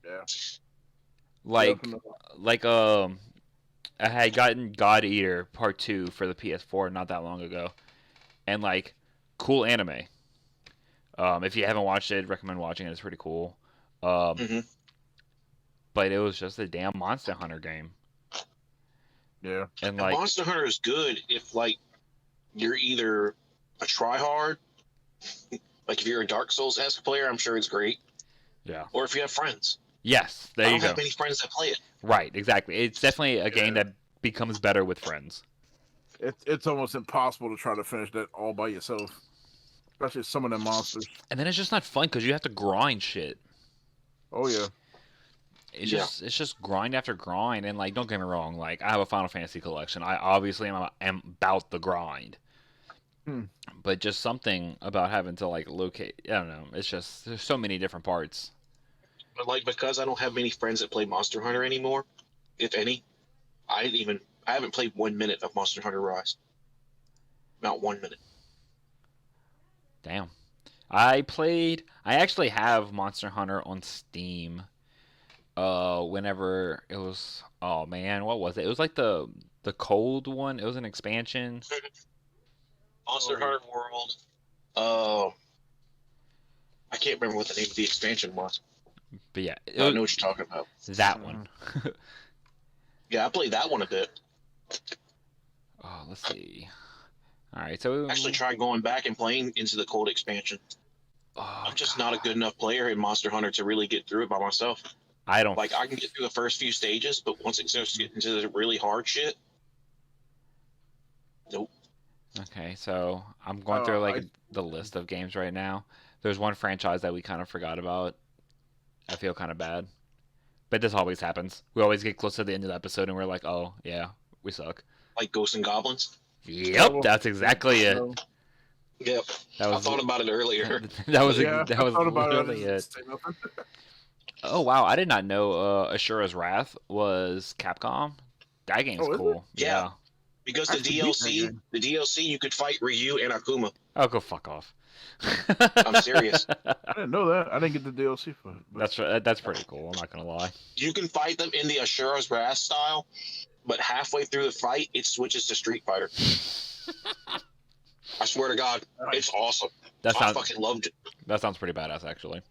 S3: Yeah.
S2: Like I had gotten God Eater Part 2 for the PS4 not that long ago, and like cool anime. If you haven't watched it, recommend watching it. It's pretty cool. But it was just a damn Monster Hunter game.
S3: Yeah.
S2: And like
S5: Monster Hunter is good if like you're either a tryhard, like if you're a Dark Souls-esque player, I'm sure it's great.
S2: Yeah.
S5: Or if you have friends.
S2: Yes, there you go.
S5: I don't have many friends that play it.
S2: Right, exactly. It's definitely a game that becomes better with friends.
S3: It's almost impossible to try to finish that all by yourself, especially some of them monsters.
S2: And then it's just not fun because you have to grind shit.
S3: Oh yeah.
S2: It's just grind after grind, and like don't get me wrong, like I have a Final Fantasy collection. I obviously am about the grind. But just something about having to like locate, I don't know. It's just there's so many different parts.
S5: But like because I don't have many friends that play Monster Hunter anymore, if any, I haven't played 1 minute of Monster Hunter Rise. Not 1 minute.
S2: Damn. I actually have Monster Hunter on Steam. Whenever it was, oh man, what was it? It was like the cold one. It was an expansion.
S5: Monster Hunter World. I can't remember what the name of the expansion was.
S2: But yeah,
S5: I know what you're talking about.
S2: That one.
S5: Yeah, I played that one a bit.
S2: Oh, let's see. All right, so
S5: I actually tried going back and playing into the cold expansion.
S2: Oh,
S5: I'm just not a good enough player in Monster Hunter to really get through it by myself.
S2: I don't
S5: I can get through the first few stages, but once it starts to get into the really hard shit, nope.
S2: Okay, so I'm going through the list of games right now. There's one franchise that we kind of forgot about. I feel kind of bad, but this always happens. We always get close to the end of the episode and we're like, oh yeah, we suck.
S5: Like Ghosts and Goblins.
S2: Yep, that's exactly it.
S5: Yep, I thought about it earlier.
S2: that was literally it. Oh wow, I did not know Ashura's Wrath was Capcom. That game's cool.
S5: Yeah. Because the DLC, you could fight Ryu and Akuma.
S2: Oh, go fuck off.
S5: I'm serious.
S3: I didn't know that. I didn't get the DLC for it.
S2: That's pretty cool. I'm not gonna lie.
S5: You can fight them in the Ashura's Wrath style, but halfway through the fight, it switches to Street Fighter. I swear to God, it's awesome. I fucking loved it.
S2: That sounds pretty badass, actually.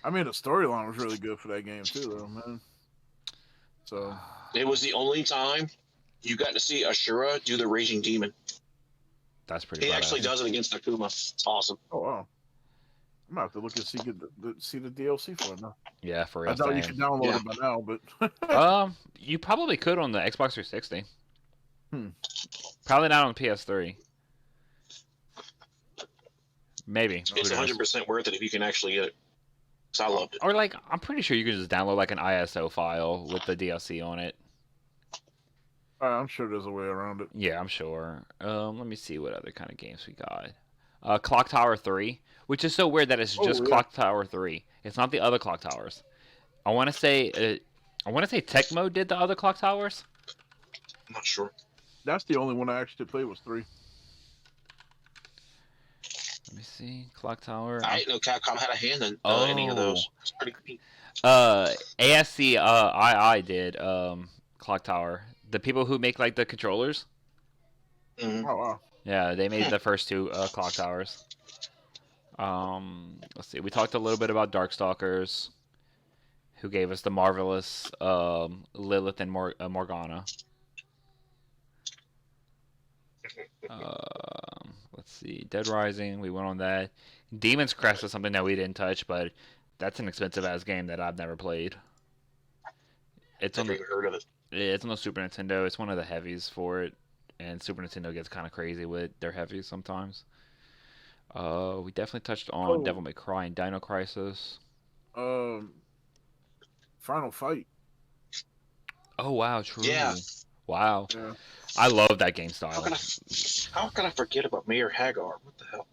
S3: I mean, the storyline was really good for that game too, though, man. So
S5: it was the only time you got to see Ashura do the Raging Demon.
S2: That's pretty.
S5: He
S2: badass.
S5: actually does it against Akuma. It's awesome.
S3: Oh wow! I'm gonna have to look and see the DLC for it now.
S2: Yeah, for real.
S3: I thought you could download it by now,
S2: but you probably could on the Xbox 360. Probably not on PS3. Maybe.
S5: It's 100% worth it if you can actually get it. So I loved it.
S2: Or like, I'm pretty sure you can just download like an ISO file with the DLC on it.
S3: I'm sure there's a way around it.
S2: Yeah, I'm sure. Let me see what other kind of games we got. Clock Tower 3, which is so weird that it's just Clock Tower 3. It's not the other Clock Towers. I want to say Tecmo did the other Clock Towers.
S5: I'm not sure.
S3: That's the only one I actually played was 3.
S2: Let me see. Clock Tower.
S5: I didn't know Capcom had a hand in any of those. It's pretty neat.
S2: ASCII did Clock Tower. The people who make like the controllers.
S5: Mm-hmm.
S3: Oh wow.
S2: Yeah, they made the first 2 Clock Towers. Let's see. We talked a little bit about Darkstalkers, who gave us the marvelous Lilith and Morgana. Let's see. Dead Rising, we went on that. Demon's Crest is something that we didn't touch, but that's an expensive ass game that I've never played. It's on
S5: Never
S2: the
S5: even heard of it.
S2: it's on the Super Nintendo. It's one of the heavies for it, and Super Nintendo gets kind of crazy with their heavies sometimes. We definitely touched on Devil May Cry and Dino Crisis.
S3: Final Fight.
S2: Oh wow, true.
S5: Yeah.
S2: Wow.
S3: Yeah.
S2: I love that game style.
S5: How can I forget about Mayor Hagar? What the hell?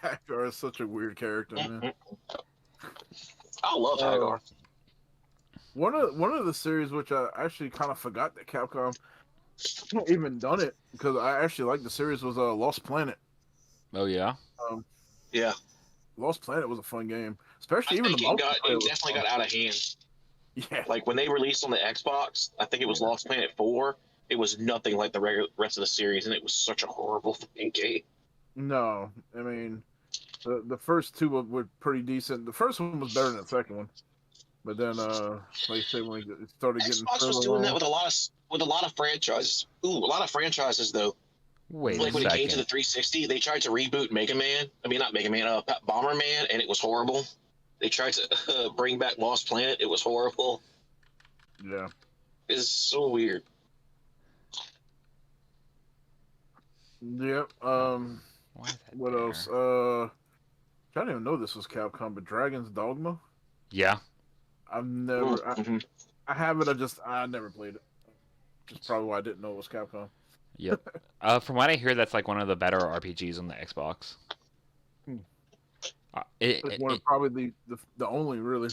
S3: Hagar is such a weird character, man.
S5: I love Hagar.
S3: One of the series which I actually kind of forgot that Capcom even done it, because I actually liked the series, was Lost Planet.
S2: Oh yeah.
S5: Yeah.
S3: Lost Planet was a fun game, especially even the
S5: it definitely got out of hand.
S3: Yeah.
S5: Like when they released on the Xbox, I think it was Lost Planet 4. It was nothing like the rest of the series, and it was such a horrible fucking game.
S3: No, I mean, the first two were pretty decent. The first one was better than the second one, but then, like I said, when it started getting
S5: Xbox was doing that with a lot of franchises. Ooh, a lot of franchises though.
S2: Wait
S5: Like
S2: a
S5: when it came to
S2: second.
S5: the 360, they tried to reboot Mega Man. I mean, not Mega Man, Bomberman, and it was horrible. They tried to bring back Lost Planet. It was horrible.
S3: Yeah.
S5: It's so weird.
S3: Yep.
S2: Why is that
S3: What
S2: there?
S3: else? I didn't even know this was Capcom, but Dragon's Dogma.
S2: Yeah.
S3: I've never.
S5: Mhm.
S3: I have it. I never played it. That's probably why I didn't know it was Capcom.
S2: Yep. From what I hear, that's like one of the better RPGs on the Xbox.
S3: It's one of probably the only really.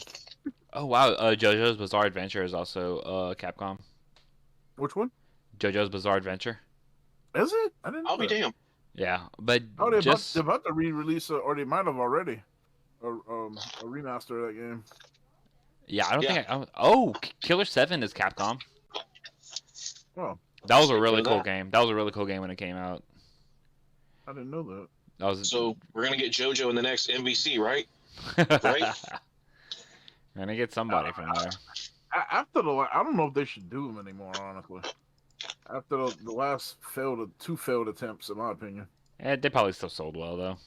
S2: Oh wow, JoJo's Bizarre Adventure is also Capcom.
S3: Which one?
S2: JoJo's Bizarre Adventure.
S3: Is it? I didn't know.
S5: I'll be
S3: that.
S5: damned.
S2: Yeah, but
S3: Oh, they're
S2: just
S3: about to re-release, or they might have already, a remaster of that game.
S2: yeah, I don't
S5: Yeah.
S2: think. Oh, Killer 7 is Capcom.
S3: Oh,
S2: That was a
S5: Didn't
S2: really
S5: know
S2: cool
S5: that.
S2: game. That was a really cool game when it came out.
S3: I didn't know that.
S2: That was
S5: So we're gonna get JoJo in the next MVC, right? right?
S2: We're gonna get somebody from there.
S3: After I don't know if they should do them anymore. Honestly, after the last two failed attempts, in my opinion.
S2: They probably still sold well though.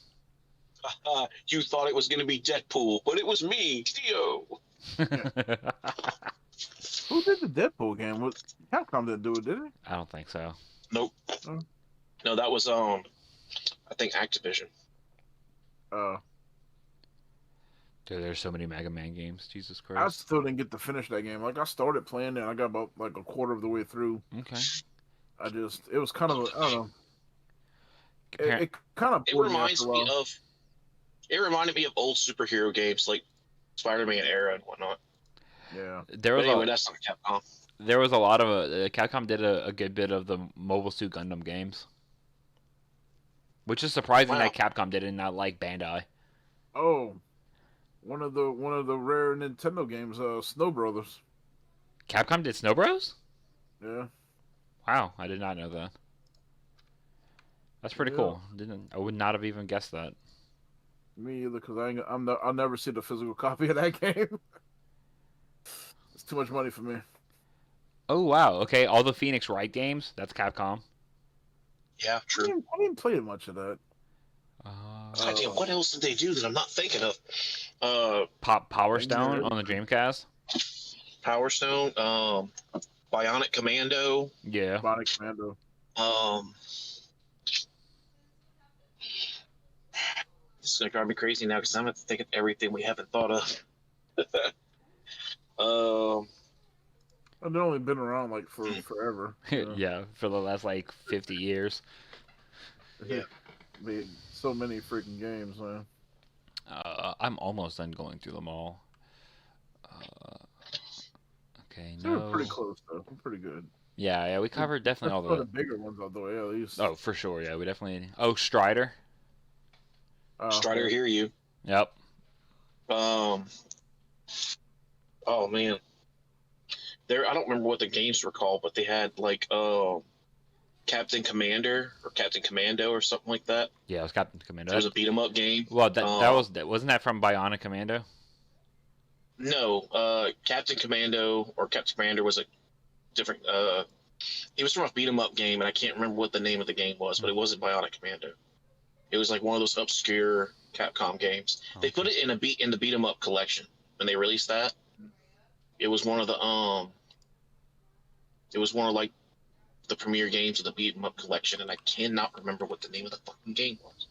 S5: You thought it was gonna be Deadpool, but it was me, Dio.
S3: Who did the Deadpool game? Capcom didn't do it, did it?
S2: I don't think so.
S5: Nope.
S3: Oh.
S5: No, that was I think Activision.
S2: Dude, there's so many Mega Man games. Jesus
S3: I
S2: Christ.
S3: still didn't get to finish that game. Like I started playing it, and I got about like a quarter of the way through.
S2: Okay.
S3: It was kind of, I don't know. It kind of
S5: It reminded me of old superhero games like Spider-Man era and whatnot.
S3: Yeah.
S2: There
S5: But
S2: was
S5: anyway, that's not Capcom.
S2: there was a lot of Capcom did a good bit of the Mobile Suit Gundam games, which is surprising that Capcom did and not like Bandai.
S3: Oh, one of the rare Nintendo games, Snow Brothers.
S2: Capcom did Snow Bros?
S3: Yeah.
S2: Wow, I did not know that. That's pretty
S3: Yeah.
S2: cool. I would not have even guessed that.
S3: Me either, because I'll never see the physical copy of that game. It's too much money for me.
S2: Oh wow, okay, all the Phoenix Wright games, that's Capcom.
S5: Yeah,
S3: I
S5: true.
S3: didn't play much of that.
S5: God damn, what else did they do that I'm not thinking of?
S2: Power Stone on the Dreamcast.
S5: Power Stone, Bionic Commando,
S2: Yeah.
S3: Bionic Commando.
S5: This is gonna drive me crazy now because I'm gonna think of everything we haven't thought of.
S3: They've only been around like for forever.
S2: Yeah, for the last like 50 years.
S5: Yeah.
S3: So many freaking games, man.
S2: I'm almost done going through them all. Okay,
S3: They were
S2: no.
S3: pretty close though. Pretty good.
S2: Yeah, we covered definitely all
S3: the
S2: the.
S3: bigger ones out the way at least.
S2: Oh, for sure. Yeah, we definitely. Oh, Strider.
S5: Strider, hear you.
S2: Yep.
S5: Oh man, I don't remember what the games were called, but they had like Captain Commander or Captain Commando or something like that.
S2: Yeah, it was Captain Commando.
S5: It was a beat 'em up game.
S2: Well, wasn't that from Bionic Commando?
S5: No, Captain Commando or Captain Commander was a different It was from a beat 'em up game, and I can't remember what the name of the game was, but it wasn't Bionic Commando. It was like one of those obscure Capcom games.
S2: Okay.
S5: They put it in the beat 'em up collection when they released that. It was one of the It was one of like the premier games of the beat 'em up collection, and I cannot remember what the name of the fucking game was.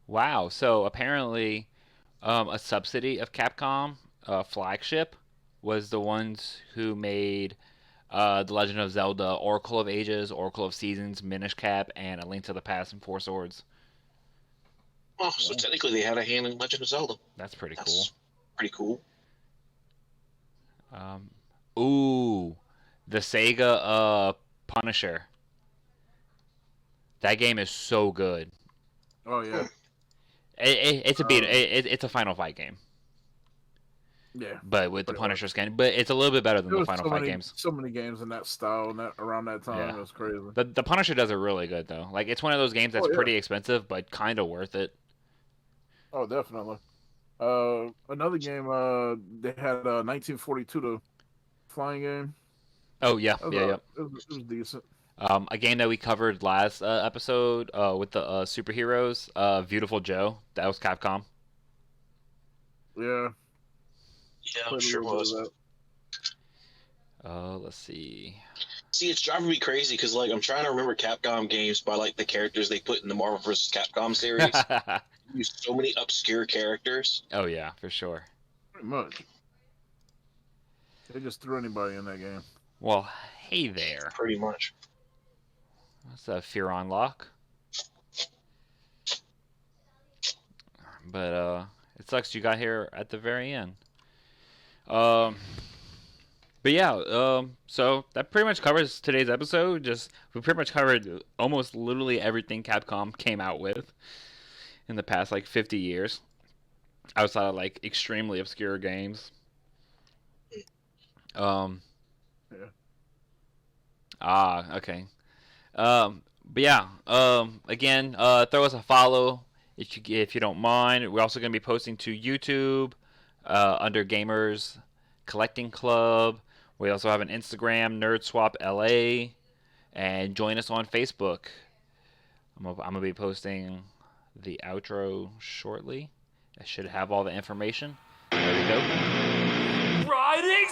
S2: Wow. So apparently, a subsidy of Capcom, Flagship, was the ones who made The Legend of Zelda, Oracle of Ages, Oracle of Seasons, Minish Cap, and A Link to the Past and Four Swords.
S5: Oh, so technically they had a hand in Legend of Zelda.
S2: That's pretty cool.
S5: That's pretty cool.
S2: Ooh, the Sega Punisher. That game is so good.
S3: Oh yeah.
S2: It's a Final Fight game.
S3: Yeah.
S2: But with the
S3: Pretty
S2: Punisher skin, but it's a little bit better than
S3: There
S2: the
S3: was
S2: Final Fight games.
S3: so many games in that style and around that time.
S2: Yeah.
S3: It was crazy.
S2: The Punisher does it really good though. Like it's one of those games that's
S3: yeah.
S2: pretty expensive, but kind of worth it.
S3: Oh, definitely. Another game. They had 1942, the flying game.
S2: Oh yeah, yeah.
S3: It was decent.
S2: A game that we covered last episode with the superheroes, Beautiful Joe. That was Capcom.
S3: Yeah.
S5: Yeah,
S3: Played a
S5: sure
S3: little bit of
S5: was.
S3: that.
S2: Let's see.
S5: See, it's driving me crazy because like I'm trying to remember Capcom games by like the characters they put in the Marvel vs. Capcom series. Use so many obscure characters.
S2: Oh yeah, for sure.
S3: Pretty much. They just threw anybody in that game.
S2: Well, hey there.
S5: Pretty much.
S2: That's a Fear on Lock. But it sucks you got here at the very end. But yeah, so that pretty much covers today's episode. We pretty much covered almost literally everything Capcom came out with in the past like 50 years, outside of like extremely obscure games.
S3: Yeah.
S2: Okay. But yeah, again, throw us a follow if you don't mind. We're also gonna be posting to YouTube under Gamers Collecting Club. We also have an Instagram, NerdSwapLA, and join us on Facebook. I'm gonna be posting the outro shortly. I should have all the information. There we go.
S1: Riding